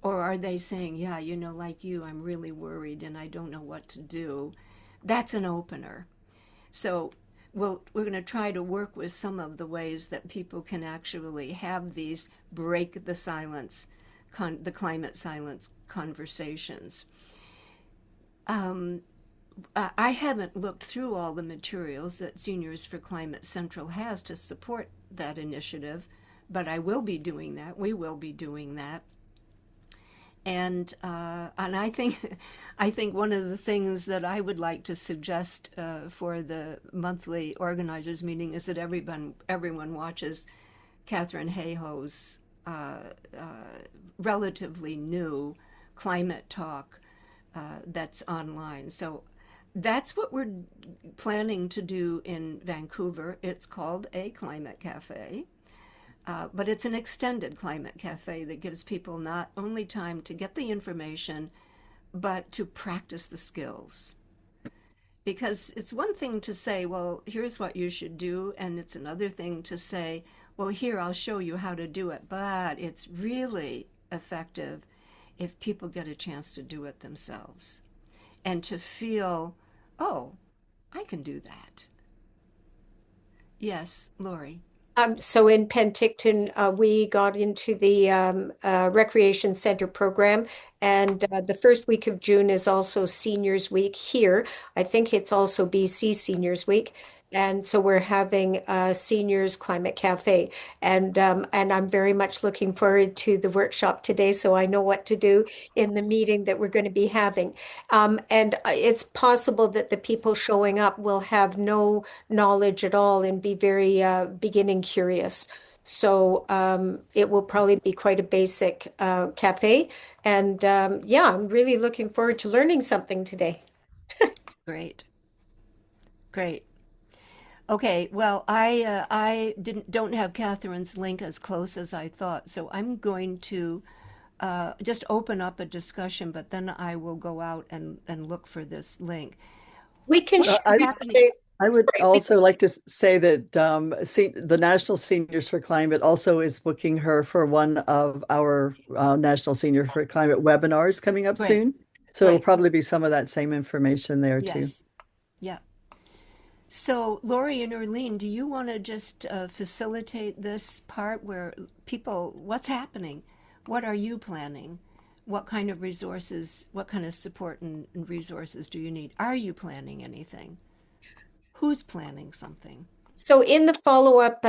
Speaker 2: Or are they saying, yeah, like you, I'm really worried and I don't know what to do? That's an opener. So we're going to try to work with some of the ways that people can actually have these break the silence, the climate silence conversations. I haven't looked through all the materials that Seniors for Climate Central has to support that initiative, but I will be doing that. We will be doing that. And I think one of the things that I would like to suggest for the monthly organizers meeting is that everyone watches Catherine Hayhoe's relatively new climate talk that's online. So that's what we're planning to do in Vancouver. It's called a Climate Cafe. But it's an extended climate cafe that gives people not only time to get the information, but to practice the skills. Because it's one thing to say, well, here's what you should do, and it's another thing to say, well, here, I'll show you how to do it. But it's really effective if people get a chance to do it themselves and to feel, oh, I can do that. Yes, Lori.
Speaker 1: So in Penticton, we got into the Recreation Center program, and the first week of June is also Seniors Week here. I think it's also BC Seniors Week. And so we're having a seniors climate cafe, and I'm very much looking forward to the workshop today, so I know what to do in the meeting that we're going to be having. And it's possible that the people showing up will have no knowledge at all and be very beginning curious. So it will probably be quite a basic cafe. And yeah, I'm really looking forward to learning something today.
Speaker 2: Great, great. Okay, well, I don't have Catherine's link as close as I thought, so I'm going to just open up a discussion, but then I will go out and look for this link.
Speaker 1: We can
Speaker 2: What's
Speaker 1: share
Speaker 12: Well, I,
Speaker 2: happening?
Speaker 12: I would
Speaker 1: sorry, we
Speaker 12: also like to say that the National Seniors for Climate also is booking her for one of our National Senior for Climate webinars coming up
Speaker 2: Great,
Speaker 12: soon. So it'll
Speaker 2: great.
Speaker 12: probably be some of that same information there too.
Speaker 2: Yes, yeah. So, Lori and Erlene, do you want to just facilitate this part where people, what's happening? What are you planning? What kind of resources, what kind of support and resources do you need? Are you planning anything? Who's planning something?
Speaker 1: So in the follow-up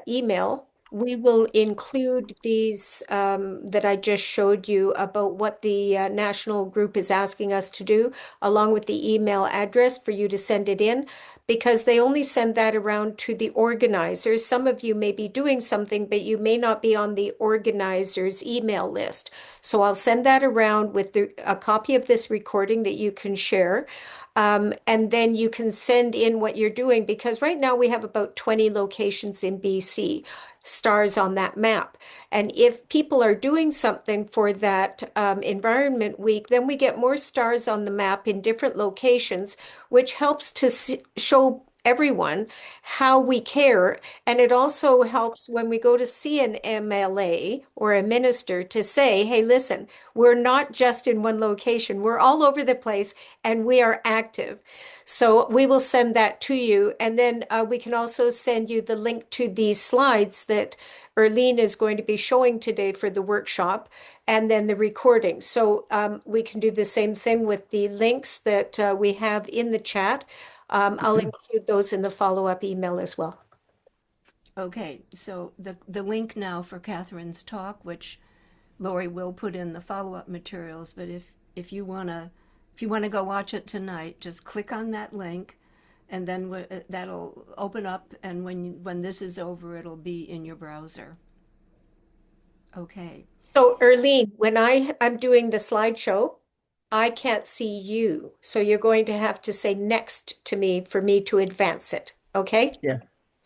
Speaker 1: email, we will include these that I just showed you about what the national group is asking us to do, along with the email address for you to send it in, because they only send that around to the organizers. Some of you may be doing something, but you may not be on the organizers' email list. So I'll send that around with a copy of this recording that you can share. And then you can send in what you're doing because right now we have about 20 locations in BC, stars on that map. And if people are doing something for that Environment Week, then we get more stars on the map in different locations, which helps to show everyone how we care. And it also helps when we go to see an MLA or a minister to say, hey, listen, we're not just in one location, we're all over the place and we are active. So we will send that to you. And then we can also send you the link to these slides that Erlene is going to be showing today for the workshop and then the recording. So we can do the same thing with the links that we have in the chat. I'll include those in the follow-up email as well.
Speaker 2: Okay, so the link now for Catherine's talk, which Lori will put in the follow-up materials, but if you wanna go watch it tonight, just click on that link, and then that'll open up, and when this is over, it'll be in your browser. Okay.
Speaker 1: So Erlene, when I'm doing the slideshow, I can't see you. So you're going to have to say next to me for me to advance it. Okay?
Speaker 12: Yeah.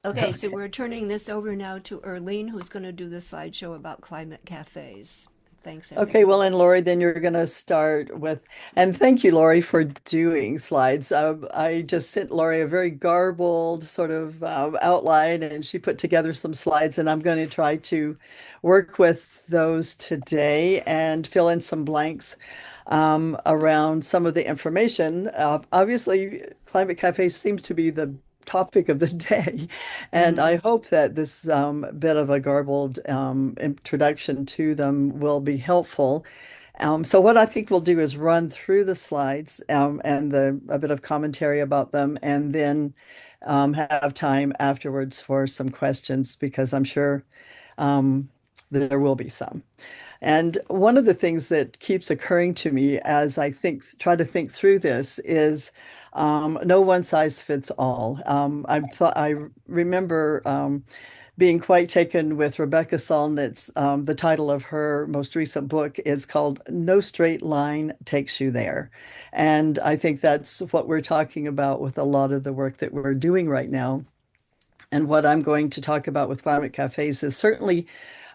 Speaker 2: Okay, so we're turning this over now to Erlene, who's going to do the slideshow about climate cafes. Thanks,
Speaker 12: Okay,
Speaker 2: everyone.
Speaker 12: well, and Lori, then you're going to start with, and thank you, Lori, for doing slides. I just sent Lori a very garbled sort of outline, and she put together some slides, and I'm going to try to work with those today and fill in some blanks around some of the information. Obviously, climate cafes seems to be the topic of the day. And
Speaker 2: Mm-hmm.
Speaker 12: I hope that this bit of a garbled introduction to them will be helpful. So what I think we'll do is run through the slides and a bit of commentary about them, and then have time afterwards for some questions because I'm sure there will be some. And one of the things that keeps occurring to me as I try to think through this is no one size fits all. I remember being quite taken with Rebecca Solnit's, the title of her most recent book is called No Straight Line Takes You There. And I think that's what we're talking about with a lot of the work that we're doing right now. And what I'm going to talk about with Climate Cafes is certainly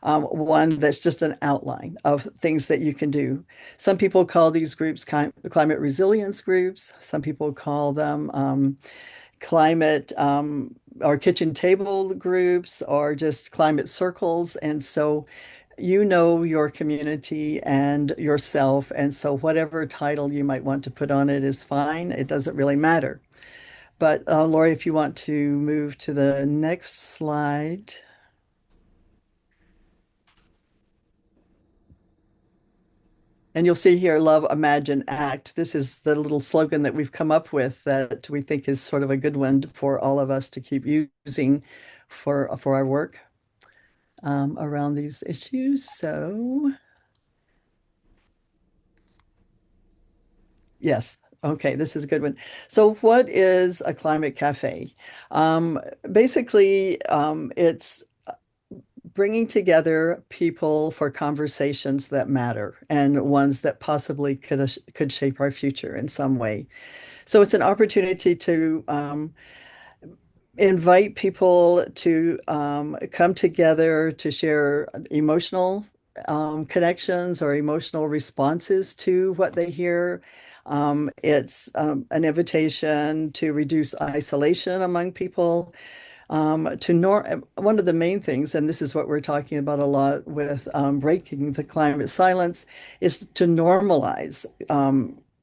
Speaker 12: one that's just an outline of things that you can do. Some people call these groups climate resilience groups. Some people call them climate or kitchen table groups or just climate circles. And so you know your community and yourself. And so whatever title you might want to put on it is fine. It doesn't really matter. But Lori, if you want to move to the next slide. And you'll see here, love, imagine, act. This is the little slogan that we've come up with that we think is sort of a good one for all of us to keep using for our work around these issues. So, yes. Okay, this is a good one. So, what is a climate cafe? Um, Basically, it's bringing together people for conversations that matter and ones that possibly could shape our future in some way. So it's an opportunity to invite people to come together to share emotional connections or emotional responses to what they hear. It's an invitation to reduce isolation among people, one of the main things, and this is what we're talking about a lot with breaking the climate silence, is to normalize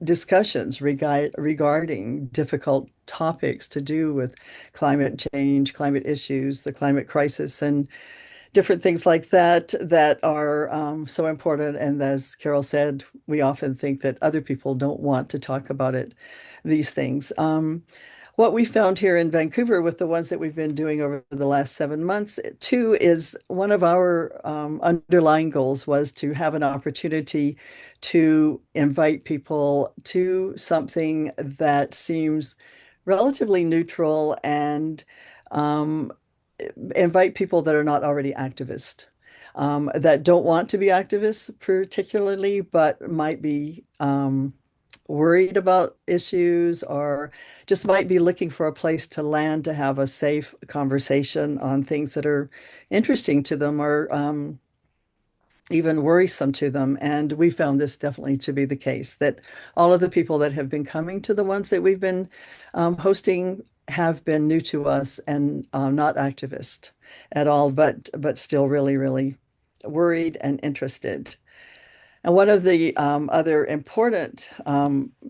Speaker 12: discussions regarding difficult topics to do with climate change, climate issues, the climate crisis, and different things like that that are so important. And as Carol said, we often think that other people don't want to talk about these things. What we found here in Vancouver with the ones that we've been doing over the last 7 months, too, is one of our underlying goals was to have an opportunity to invite people to something that seems relatively neutral and um, invite people that are not already activists, that don't want to be activists particularly, but might be worried about issues or just might be looking for a place to land to have a safe conversation on things that are interesting to them or even worrisome to them. And we found this definitely to be the case, that all of the people that have been coming to the ones that we've been hosting have been new to us and not activist at all, but still really, really worried and interested. And one of the other important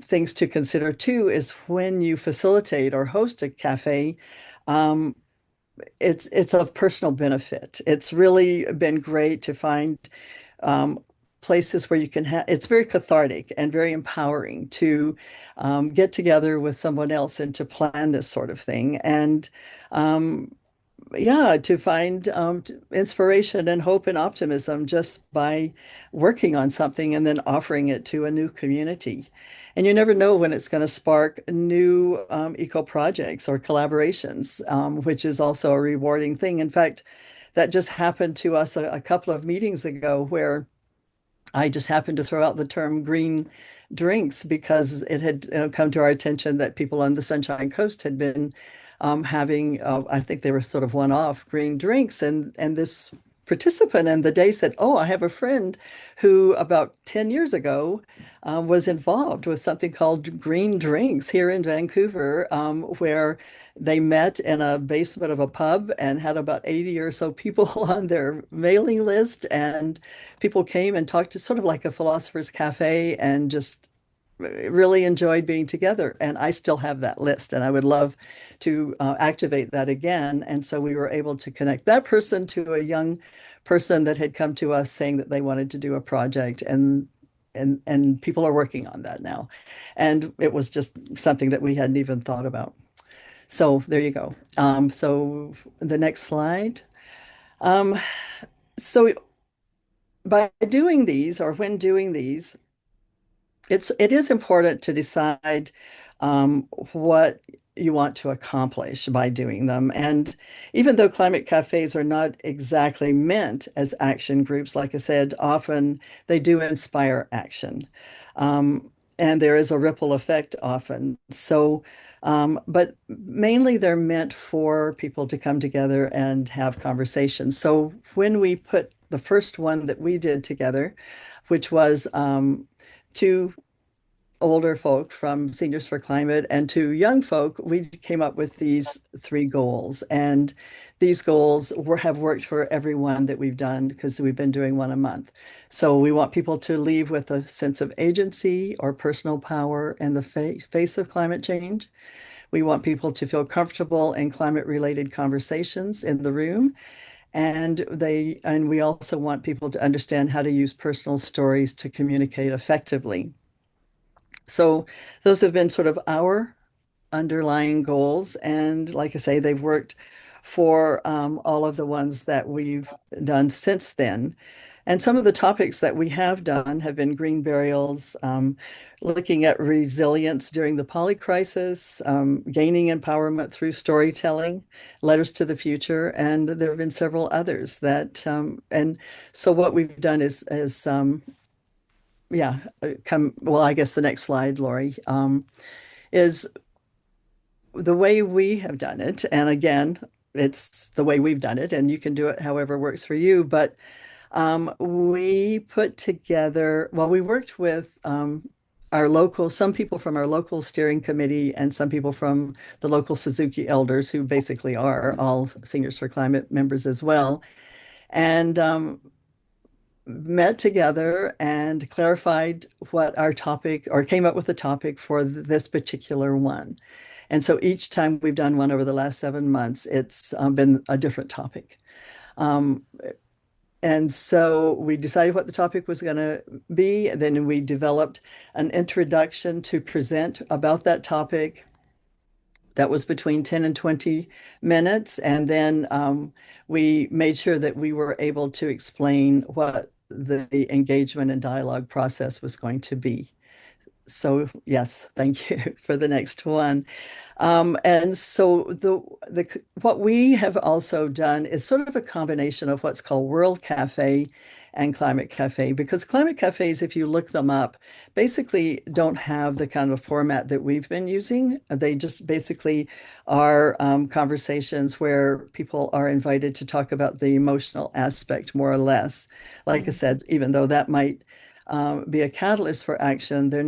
Speaker 12: things to consider too is when you facilitate or host a cafe, um, it's of personal benefit. It's really been great to find um, places where you can have, it's very cathartic and very empowering to get together with someone else and to plan this sort of thing. And um, yeah, to find inspiration and hope and optimism just by working on something and then offering it to a new community. And you never know when it's going to spark new eco projects or collaborations, which is also a rewarding thing. In fact, that just happened to us a couple of meetings ago where I just happened to throw out the term green drinks because it had come to our attention that people on the Sunshine Coast had been having, I think they were sort of one-off green drinks, and this participant in the day said, "Oh, I have a friend who about 10 years ago was involved with something called green drinks here in Vancouver, where they met in a basement of a pub and had about 80 or so people on their mailing list, and people came and talked to sort of like a philosopher's cafe and just really enjoyed being together. And I still have that list, and I would love to activate that again. And so we were able to connect that person to a young person that had come to us saying that they wanted to do a project, and people are working on that now. And it was just something that we hadn't even thought about. So there you go. So the next slide. Um, so by doing these, or when doing these, it is important to decide what you want to accomplish by doing them. And even though climate cafes are not exactly meant as action groups, like I said, often they do inspire action. And there is a ripple effect often. So, but mainly they're meant for people to come together and have conversations. So when we put the first one that we did together, which was to older folk from Seniors for Climate and to young folk, we came up with these three goals. And these goals have worked for everyone that we've done because we've been doing one a month. So we want people to leave with a sense of agency or personal power in the face of climate change. We want people to feel comfortable in climate related conversations in the room. And we also want people to understand how to use personal stories to communicate effectively. So those have been sort of our underlying goals. And like I say, they've worked for all of the ones that we've done since then. And some of the topics that we have done have been green burials, looking at resilience during the poly crisis, gaining empowerment through storytelling, letters to the future, and there have been several others that, and so what we've done yeah, well, I guess the next slide, Lori, is the way we have done it. And again, it's the way we've done it, and you can do it however works for you. But we put together, well, we worked with some people from our local steering committee and some people from the local Suzuki elders, who basically are all Seniors for Climate members as well, and met together and clarified what our topic, or came up with a topic for this particular one. And so each time we've done one over the last 7 months, it's been a different topic. And so we decided what the topic was going to be. Then we developed an introduction to present about that topic that was between 10 and 20 minutes. And then we made sure that we were able to explain what the engagement and dialogue process was going to be. So yes, thank you for the next one. And so what we have also done is sort of a combination of what's called World Cafe and Climate Cafe, because Climate Cafes, if you look them up, basically don't have the kind of format that we've been using. They just basically are conversations where people are invited to talk about the emotional aspect, more or less. Like I said, even though that might be a catalyst for action, they're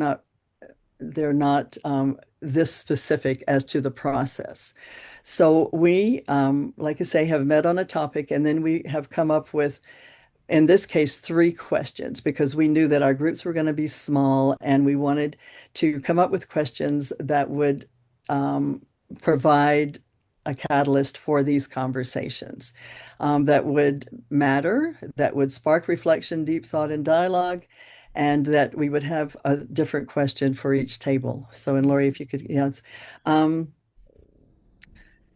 Speaker 12: not this specific as to the process. So we, like I say, have met on a topic, and then we have come up with, in this case, 3 questions, because we knew that our groups were going to be small, and we wanted to come up with questions that would provide a catalyst for these conversations, that would matter, that would spark reflection, deep thought, and dialogue, and that we would have a different question for each table. So, and Lori, if you could, yes. And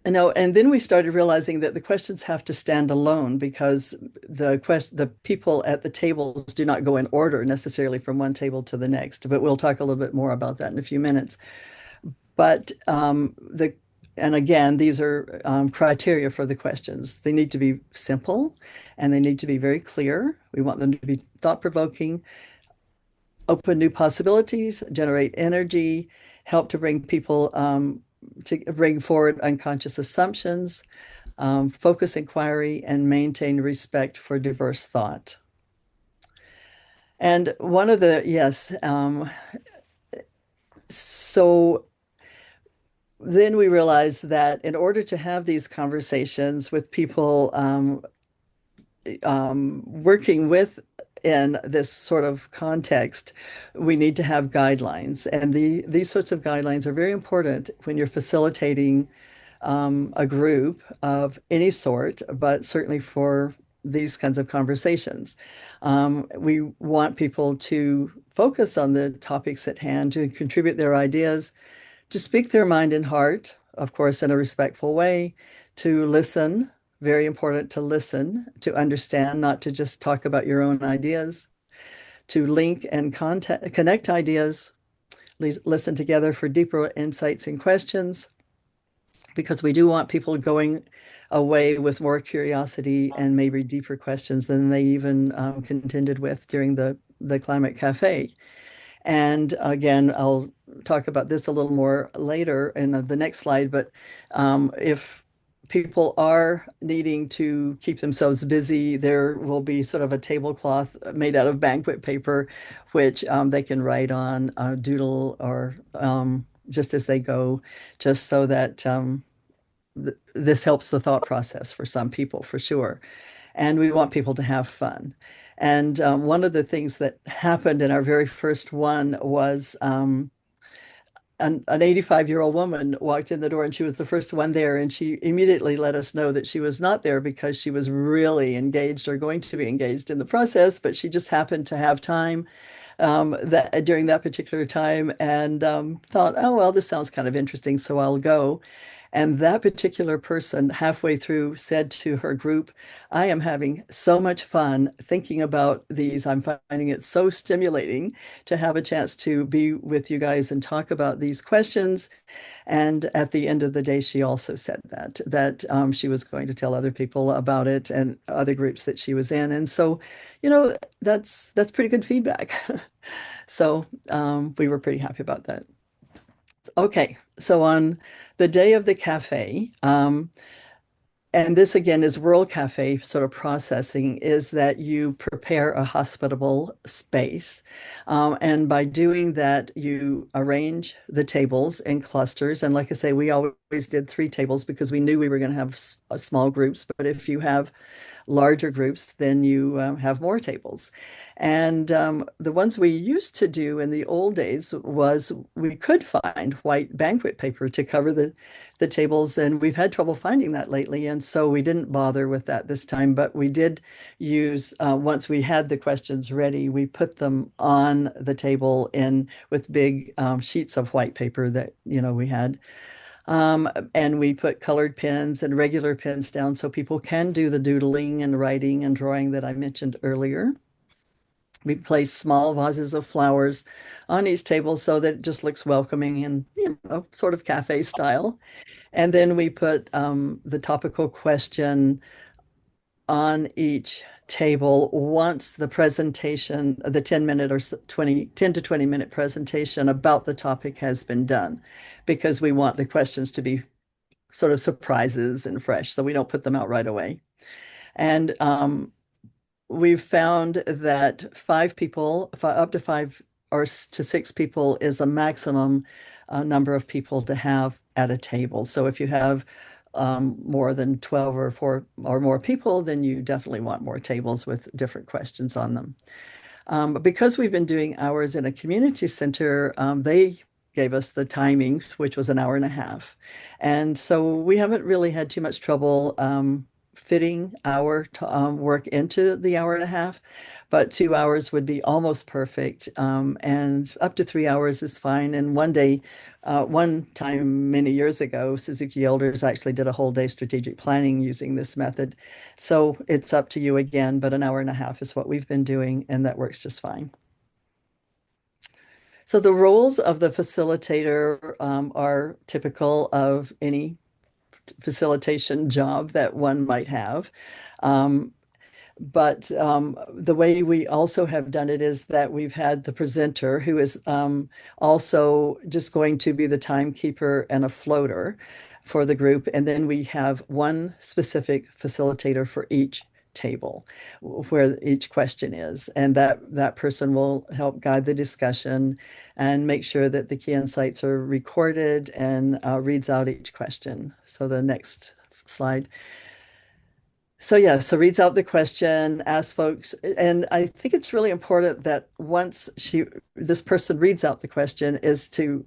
Speaker 12: then we started realizing that the questions have to stand alone, because the people at the tables do not go in order necessarily from one table to the next. But we'll talk a little bit more about that in a few minutes. But and again, these are criteria for the questions. They need to be simple, and they need to be very clear. We want them to be thought-provoking, open new possibilities, generate energy, help to bring people to bring forward unconscious assumptions, focus inquiry, and maintain respect for diverse thought. And one of the, yes, so then we realized that in order to have these conversations with people working with in this sort of context, we need to have guidelines. And these sorts of guidelines are very important when you're facilitating a group of any sort, but certainly for these kinds of conversations. We want people to focus on the topics at hand, to contribute their ideas, to speak their mind and heart, of course, in a respectful way, to listen. Very important to listen, to understand, not to just talk about your own ideas, to link and connect ideas, listen together for deeper insights and questions, because we do want people going away with more curiosity and maybe deeper questions than they even contended with during the Climate Cafe. And again, I'll talk about this a little more later in the next slide, but if people are needing to keep themselves busy, there will be sort of a tablecloth made out of banquet paper, which they can write on, doodle, or just as they go, just so that this helps the thought process for some people, for sure. And we want people to have fun. And one of the things that happened in our very first one was an 85-year-old woman walked in the door and she was the first one there, and she immediately let us know that she was not there because she was really engaged or going to be engaged in the process, but she just happened to have time that during that particular time, and thought, oh, well, this sounds kind of interesting, so I'll go. And that particular person, halfway through, said to her group, I am having so much fun thinking about these. I'm finding it so stimulating to have a chance to be with you guys and talk about these questions. And at the end of the day, she also said that she was going to tell other people about it and other groups that she was in. And so, that's pretty good feedback. So we were pretty happy about that. Okay, so on the day of the cafe, and this again is World Cafe sort of processing, is that you prepare a hospitable space. And by doing that, you arrange the tables in clusters. And like I say, we always did 3 tables because we knew we were going to have small groups. But if you have larger groups, then you have more tables. And the ones we used to do in the old days was we could find white banquet paper to cover the tables, and we've had trouble finding that lately, and so we didn't bother with that this time. But we did use once we had the questions ready, we put them on the table in with big sheets of white paper that we had. And we put colored pens and regular pens down so people can do the doodling and writing and drawing that I mentioned earlier. We place small vases of flowers on each table so that it just looks welcoming and, sort of cafe style. And then we put the topical question on each table once the presentation, the 10-minute or 10 to 20-minute presentation about the topic has been done, because we want the questions to be sort of surprises and fresh, so we don't put them out right away. And we've found that 5 people, up to 5 or to 6 people is a maximum number of people to have at a table. So if you have more than 12 or 4 or more people, then you definitely want more tables with different questions on them. But because we've been doing hours in a community center, they gave us the timing, which was an hour and a half. And so we haven't really had too much trouble fitting our work into the hour and a half, but 2 hours would be almost perfect. And up to 3 hours is fine. And one time many years ago, Suzuki Elders actually did a whole day strategic planning using this method. So it's up to you again, but an hour and a half is what we've been doing, and that works just fine. So the roles of the facilitator are typical of any facilitation job that one might have. But the way we also have done it is that we've had the presenter who is also just going to be the timekeeper and a floater for the group. And then we have one specific facilitator for each table where each question is. And that person will help guide the discussion and make sure that the key insights are recorded and reads out each question. So the next slide. So yeah, so reads out the question, asks folks, and I think it's really important that once this person reads out the question is to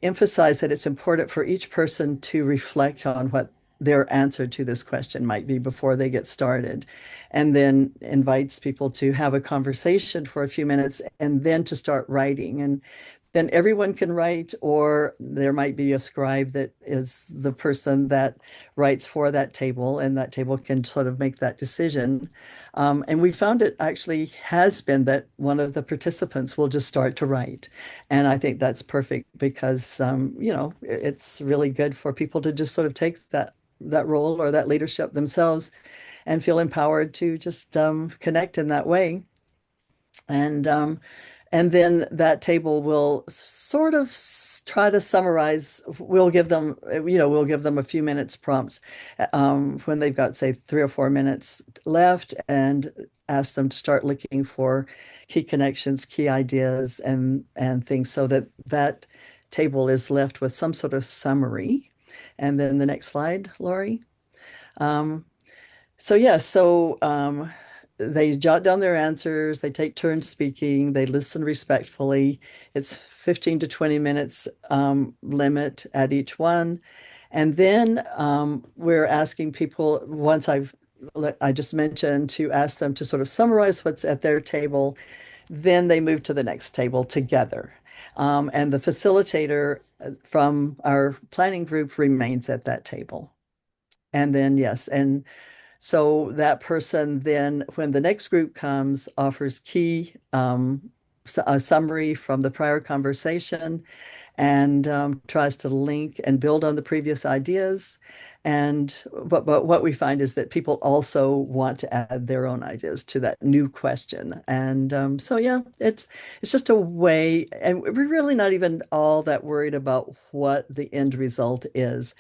Speaker 12: emphasize that it's important for each person to reflect on what their answer to this question might be before they get started, and then invites people to have a conversation for a few minutes and then to start writing. And then everyone can write, or there might be a scribe that is the person that writes for that table, and that table can sort of make that decision. And we found it actually has been that one of the participants will just start to write. And I think that's perfect because, it's really good for people to just sort of take that role or that leadership themselves and feel empowered to just connect in that way. And then that table will sort of try to summarize. We'll give them a few minutes prompts when they've got, say, 3 or 4 minutes left, and ask them to start looking for key connections, key ideas, and things, so that table is left with some sort of summary. And then the next slide, Lori. they jot down their answers, they take turns speaking, they listen respectfully. It's 15 to 20 minutes limit at each one. And then we're asking people, I just mentioned, to ask them to sort of summarize what's at their table. Then they move to the next table together. And the facilitator from our planning group remains at that table. And then, yes, and so that person then, when the next group comes, offers a summary from the prior conversation and tries to link and build on the previous ideas. And but what we find is that people also want to add their own ideas to that new question. And so yeah, it's just a way, and we're really not even all that worried about what the end result is.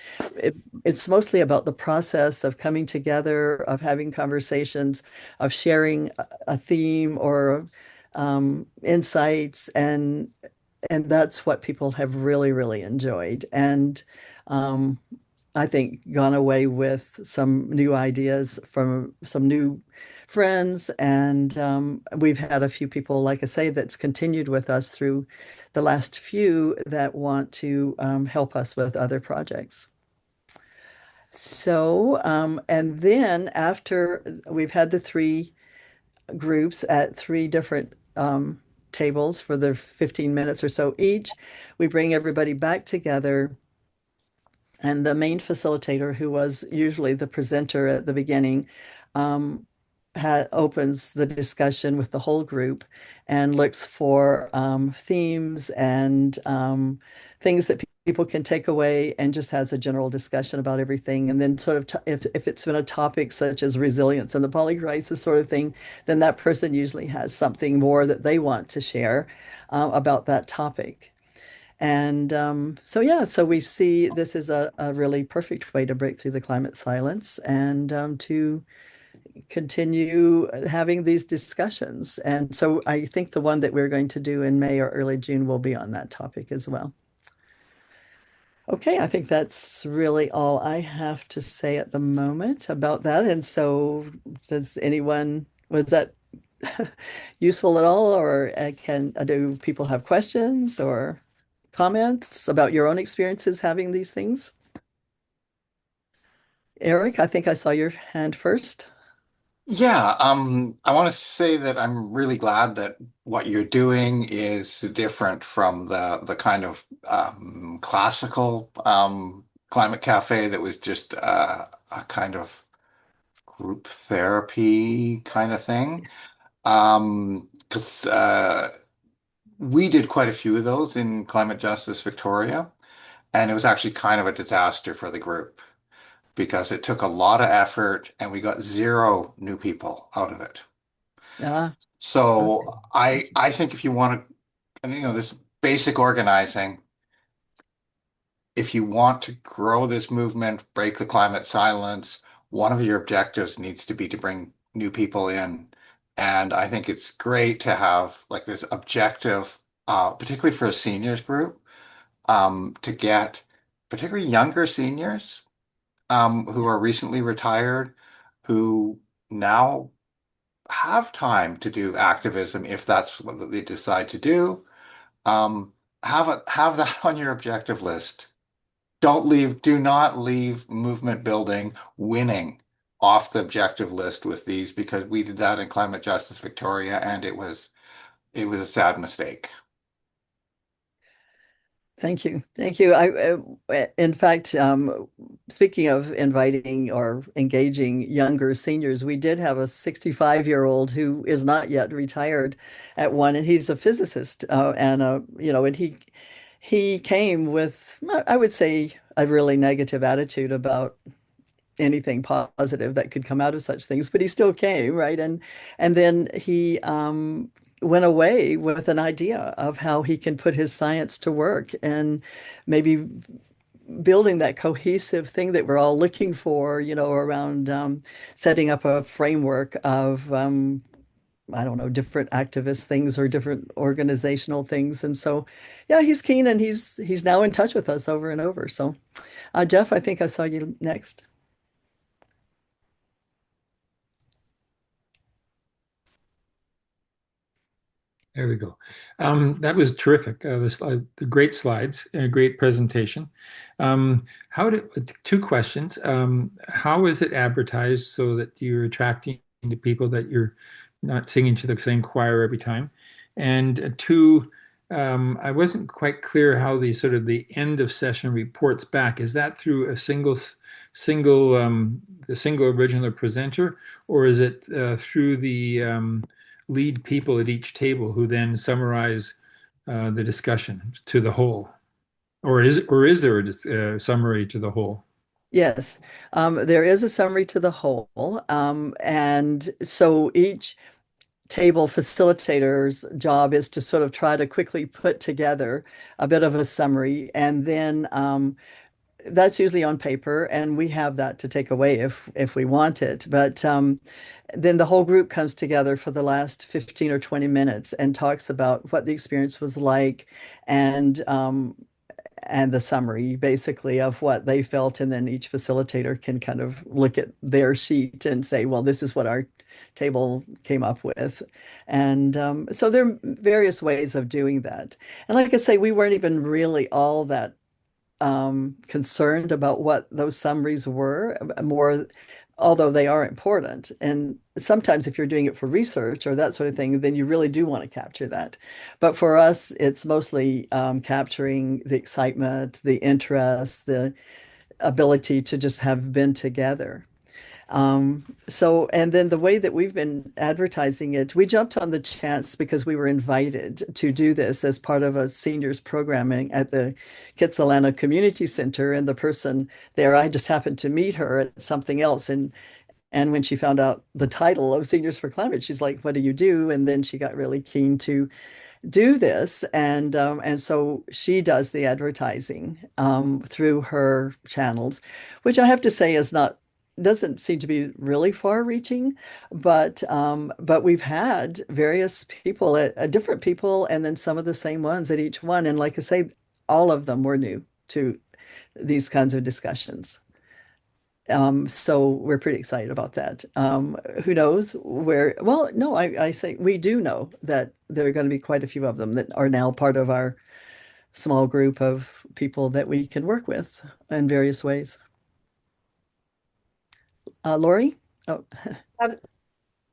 Speaker 12: It's mostly about the process of coming together, of having conversations, of sharing a theme or insights, and that's what people have really, really enjoyed. And um, I think gone away with some new ideas from some new friends. And we've had a few people, like I say, that's continued with us through the last few that want to help us with other projects. So, and then after we've had the three groups at three different tables for the 15 minutes or so each. We bring everybody back together, and the main facilitator, who was usually the presenter at the beginning, um, opens the discussion with the whole group and looks for themes and things that people can take away, and just has a general discussion about everything. And then sort of if it's been a topic such as resilience and the polycrisis sort of thing, then that person usually has something more that they want to share about that topic. And so, yeah, so we see this is a really perfect way to break through the climate silence and to continue having these discussions. And so I think the one that we're going to do in May or early June will be on that topic as well. Okay, I think that's really all I have to say at the moment about that. And so, was that useful at all, or do people have questions or comments about your own experiences having these things? Eric, I think I saw your hand first.
Speaker 6: Yeah, I want to say that I'm really glad that what you're doing is different from the kind of classical climate cafe that was just a kind of group therapy kind of thing. 'Cause we did quite a few of those in Climate Justice Victoria, and it was actually kind of a disaster for the group because it took a lot of effort and we got zero new people out of it.
Speaker 12: Ah, okay.
Speaker 6: So I think if you want to, this basic organizing, if you want to grow this movement, break the climate silence, one of your objectives needs to be to bring new people in. And I think it's great to have like this objective, particularly for a seniors group, to get particularly younger seniors who are recently retired, who now have time to do activism if that's what they decide to do. Um, have that on your objective list. Do not leave movement building winning off the objective list with these because we did that in Climate Justice Victoria and it was a sad mistake.
Speaker 12: Thank you. Thank you. In fact, speaking of inviting or engaging younger seniors, we did have a 65-year-old who is not yet retired at one, and he's a physicist. And he came with, I would say, a really negative attitude about anything positive that could come out of such things, but he still came, right? And then he went away with an idea of how he can put his science to work and maybe building that cohesive thing that we're all looking for, around setting up a framework of I don't know, different activist things or different organizational things. And so, yeah, he's keen, and he's now in touch with us over and over. So, Jeff, I think I saw you next.
Speaker 11: There we go. That was terrific. The great slides and a great presentation. Two questions. How is it advertised so that you're attracting the people that you're not singing to the same choir every time? And two, I wasn't quite clear how the sort of the end of session reports back. Is that through a the single original presenter, or is it through the lead people at each table who then summarize the discussion to the whole, or is there a summary to the whole?
Speaker 12: Yes, there is a summary to the whole, and so each table facilitator's job is to sort of try to quickly put together a bit of a summary, and then that's usually on paper, and we have that to take away if we want it. But then the whole group comes together for the last 15 or 20 minutes and talks about what the experience was like, and the summary basically of what they felt, and then each facilitator can kind of look at their sheet and say, well, this is what our table came up with. And so there are various ways of doing that. And like I say, we weren't even really all that concerned about what those summaries were, more, although they are important. And sometimes if you're doing it for research or that sort of thing, then you really do want to capture that. But for us, it's mostly capturing the excitement, the interest, the ability to just have been together. And then the way that we've been advertising it, we jumped on the chance because we were invited to do this as part of a seniors programming at the Kitsilano Community Center. And the person there, I just happened to meet her at something else. And when she found out the title of Seniors for Climate, she's like, what do you do? And then she got really keen to do this, and so she does the advertising through her channels, which I have to say is not doesn't seem to be really far-reaching, but we've had various people at different people, and then some of the same ones at each one, and like I say, all of them were new to these kinds of discussions. So we're pretty excited about that. Who knows where? Well, no, I say we do know that there are going to be quite a few of them that are now part of our small group of people that we can work with in various ways. Lori? Oh,
Speaker 1: Um,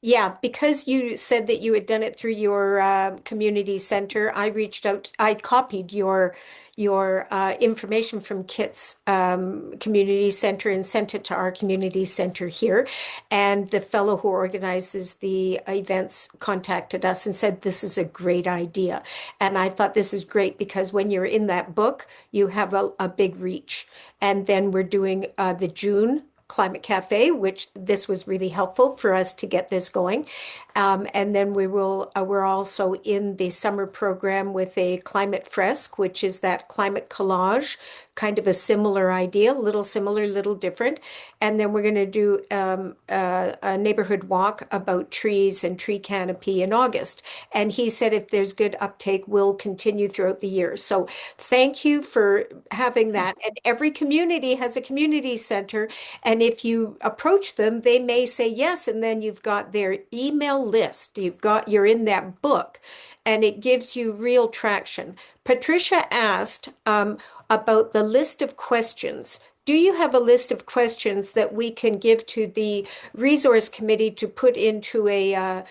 Speaker 1: Yeah, because you said that you had done it through your community center, I reached out. I copied your information from Kit's community center and sent it to our community center here. And the fellow who organizes the events contacted us and said this is a great idea. And I thought this is great because when you're in that book, you have a big reach. And then we're doing the June Climate Cafe, which this was really helpful for us to get this going. And then we're also in the summer program with a climate fresque, which is that climate collage, kind of a similar idea, little similar, little different. And then we're going to do a neighborhood walk about trees and tree canopy in August. And he said if there's good uptake, we'll continue throughout the year. So thank you for having that. And every community has a community center. And if you approach them, they may say yes. And then you've got their email list. You're in that book, and it gives you real traction. Patricia asked about the list of questions. Do you have a list of questions that we can give to the resource committee to put into a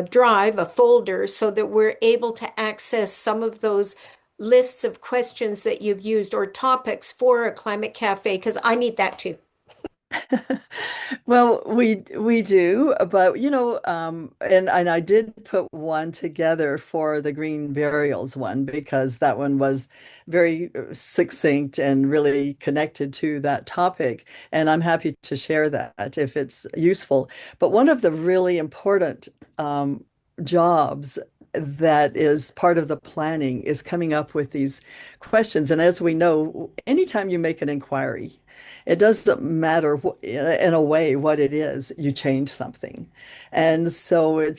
Speaker 1: drive, a folder, so that we're able to access some of those lists of questions that you've used or topics for a climate cafe? Because I need that too.
Speaker 12: well, we do, but and I did put one together for the green burials one because that one was very succinct and really connected to that topic, and I'm happy to share that if it's useful. But one of the really important jobs that is part of the planning is coming up with these questions. And as we know, anytime you make an inquiry, it doesn't matter in a way what it is, you change something. And so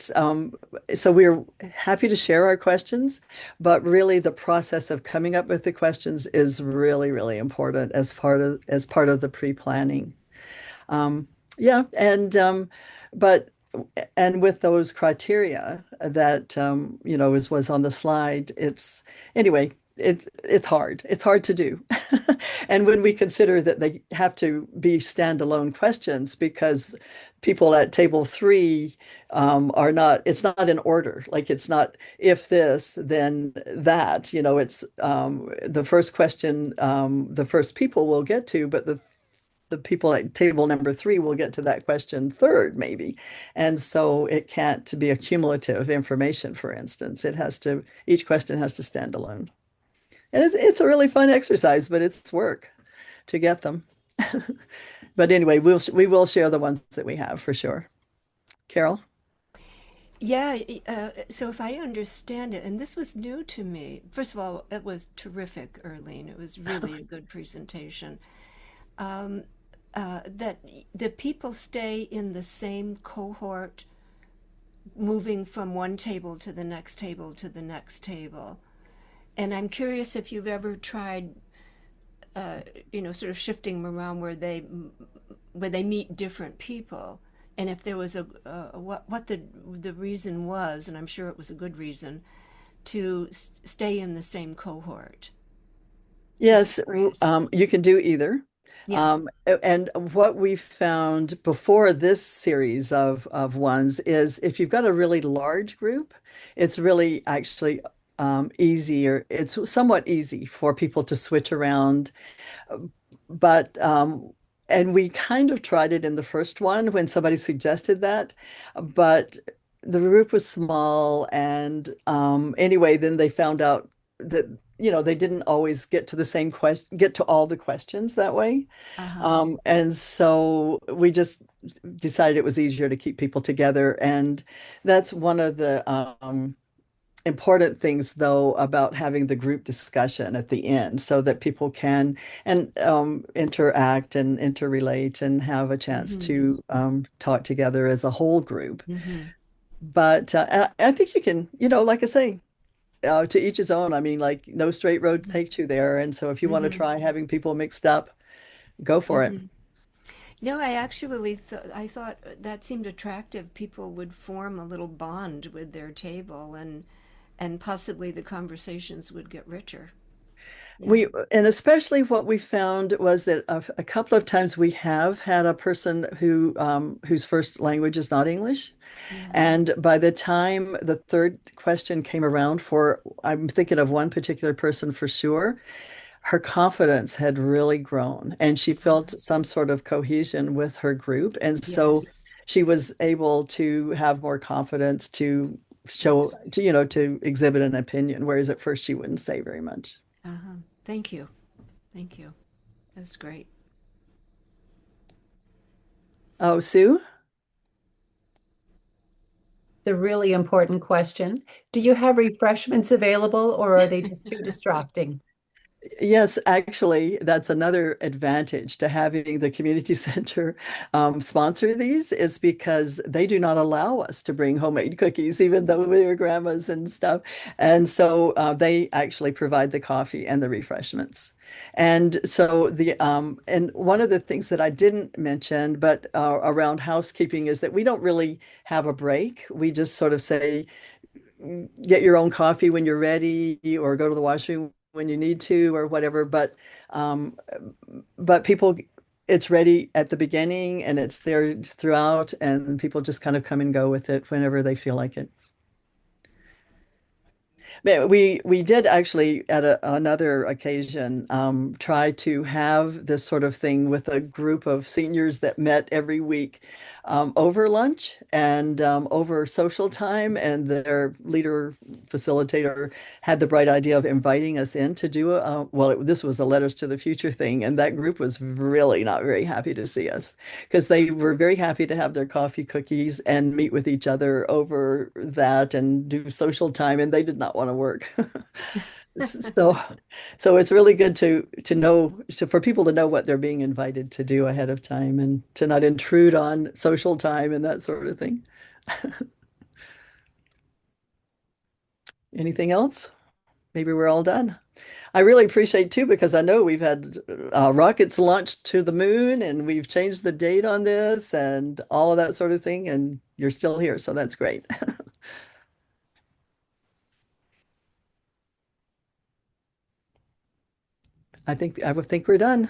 Speaker 12: so we're happy to share our questions, but really the process of coming up with the questions is really, really important as part of the pre-planning. Yeah, and but and with those criteria that was on the slide, it's hard. It's hard to do. And when we consider that they have to be standalone questions because people at table three are not, it's not in order. Like it's not if this, then that, it's the first question, the first people will get to, but the people at table number three will get to that question third, maybe. And so it can't be a cumulative information, for instance. Each question has to stand alone. And it's a really fun exercise, but it's work to get them. But anyway, we will share the ones that we have for sure. Carol?
Speaker 2: Yeah, so if I understand it, and this was new to me, first of all, it was terrific, Erlene. It was really a good presentation. That the people stay in the same cohort, moving from one table to the next table to the next table. And I'm curious if you've ever tried, sort of shifting them around where they meet different people, and if there was what the reason was, and I'm sure it was a good reason, to stay in the same cohort.
Speaker 12: Yes, you can do either.
Speaker 2: Yeah.
Speaker 12: And what we found before this series of ones is if you've got a really large group, it's really actually easier. It's somewhat easy for people to switch around. But and we kind of tried it in the first one when somebody suggested that, but the group was small, and anyway, then they found out that they didn't always get to the same question, get to all the questions that way. And so we just decided it was easier to keep people together, and that's one of the important things, though, about having the group discussion at the end so that people can interact and interrelate and have a chance to talk together as a whole group. But I think you can, like I say, to each his own. I mean, like no straight road takes you there. And so if you want to try having people mixed up, go for it.
Speaker 2: No, I thought that seemed attractive. People would form a little bond with their table, and possibly the conversations would get richer. Yeah.
Speaker 12: And especially what we found was that a couple of times we have had a person whose first language is not English.
Speaker 2: Yeah.
Speaker 12: And by the time the third question came around I'm thinking of one particular person for sure, her confidence had really grown and she felt some sort of cohesion with her group. And so she was able to have more confidence to to exhibit an opinion, whereas at first she wouldn't say very much.
Speaker 2: Thank you. Thank you. That's great.
Speaker 12: Oh, Sue?
Speaker 5: The really important question. Do you have refreshments available or are they just too distracting?
Speaker 12: Yes, actually, that's another advantage to having the community center sponsor these is because they do not allow us to bring homemade cookies, even though we're grandmas and stuff. And so they actually provide the coffee and the refreshments. And so and one of the things that I didn't mention, but around housekeeping is that we don't really have a break. We just sort of say, get your own coffee when you're ready or go to the washroom when you need to or whatever, but people, it's ready at the beginning and it's there throughout, and people just kind of come and go with it whenever they feel like it. We did actually at another occasion try to have this sort of thing with a group of seniors that met every week over lunch and over social time. And their leader facilitator had the bright idea of inviting us in to do this was a Letters to the Future thing. And that group was really not very happy to see us because they were very happy to have their coffee cookies and meet with each other over that and do social time. And they did not want to work. So it's really good to know, for people to know what they're being invited to do ahead of time and to not intrude on social time and that sort of thing. Anything else? Maybe we're all done. I really appreciate too, because I know we've had rockets launched to the moon and we've changed the date on this and all of that sort of thing. And you're still here, so that's great. I would think we're done.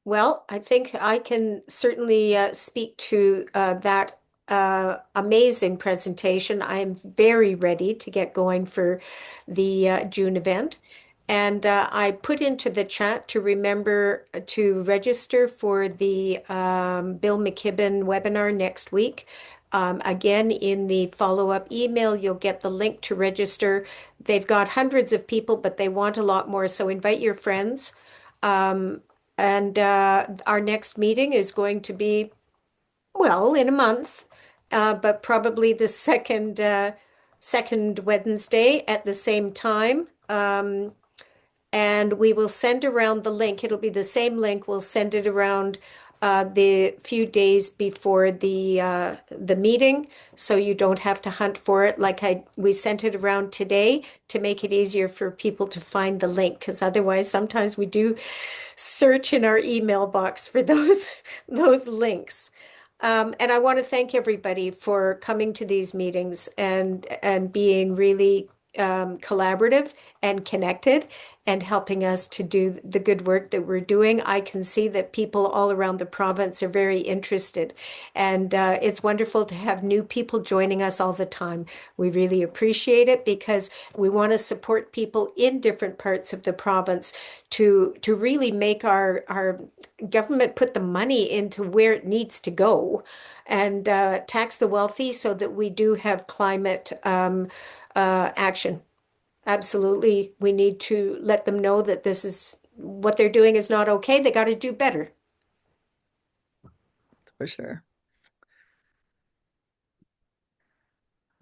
Speaker 1: Well, I think I can certainly speak to that amazing presentation. I am very ready to get going for the June event. And I put into the chat to remember to register for the Bill McKibben webinar next week. Again, in the follow-up email, you'll get the link to register. They've got hundreds of people, but they want a lot more, so invite your friends. And our next meeting is going to be, well, in a month, but probably the second Wednesday at the same time. And we will send around the link. It'll be the same link. We'll send it around the few days before the meeting, so you don't have to hunt for it. We sent it around today to make it easier for people to find the link, because otherwise sometimes we do search in our email box for those links. And I want to thank everybody for coming to these meetings and being really collaborative and connected and helping us to do the good work that we're doing. I can see that people all around the province are very interested, and it's wonderful to have new people joining us all the time. We really appreciate it because we want to support people in different parts of the province to really make our government put the money into where it needs to go and tax the wealthy so that we do have climate action. Absolutely. We need to let them know that this is what they're doing is not okay. They got to do better.
Speaker 12: For sure.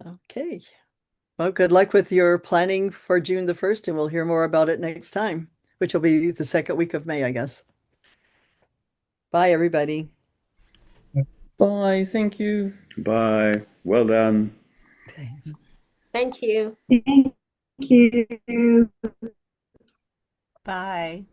Speaker 12: Okay. Well, good luck with your planning for June the 1st, and we'll hear more about it next time, which will be the second week of May, I guess. Bye, everybody.
Speaker 13: Bye. Thank you.
Speaker 14: Bye. Well done.
Speaker 12: Thanks.
Speaker 1: Thank you.
Speaker 5: Thank you.
Speaker 2: Bye.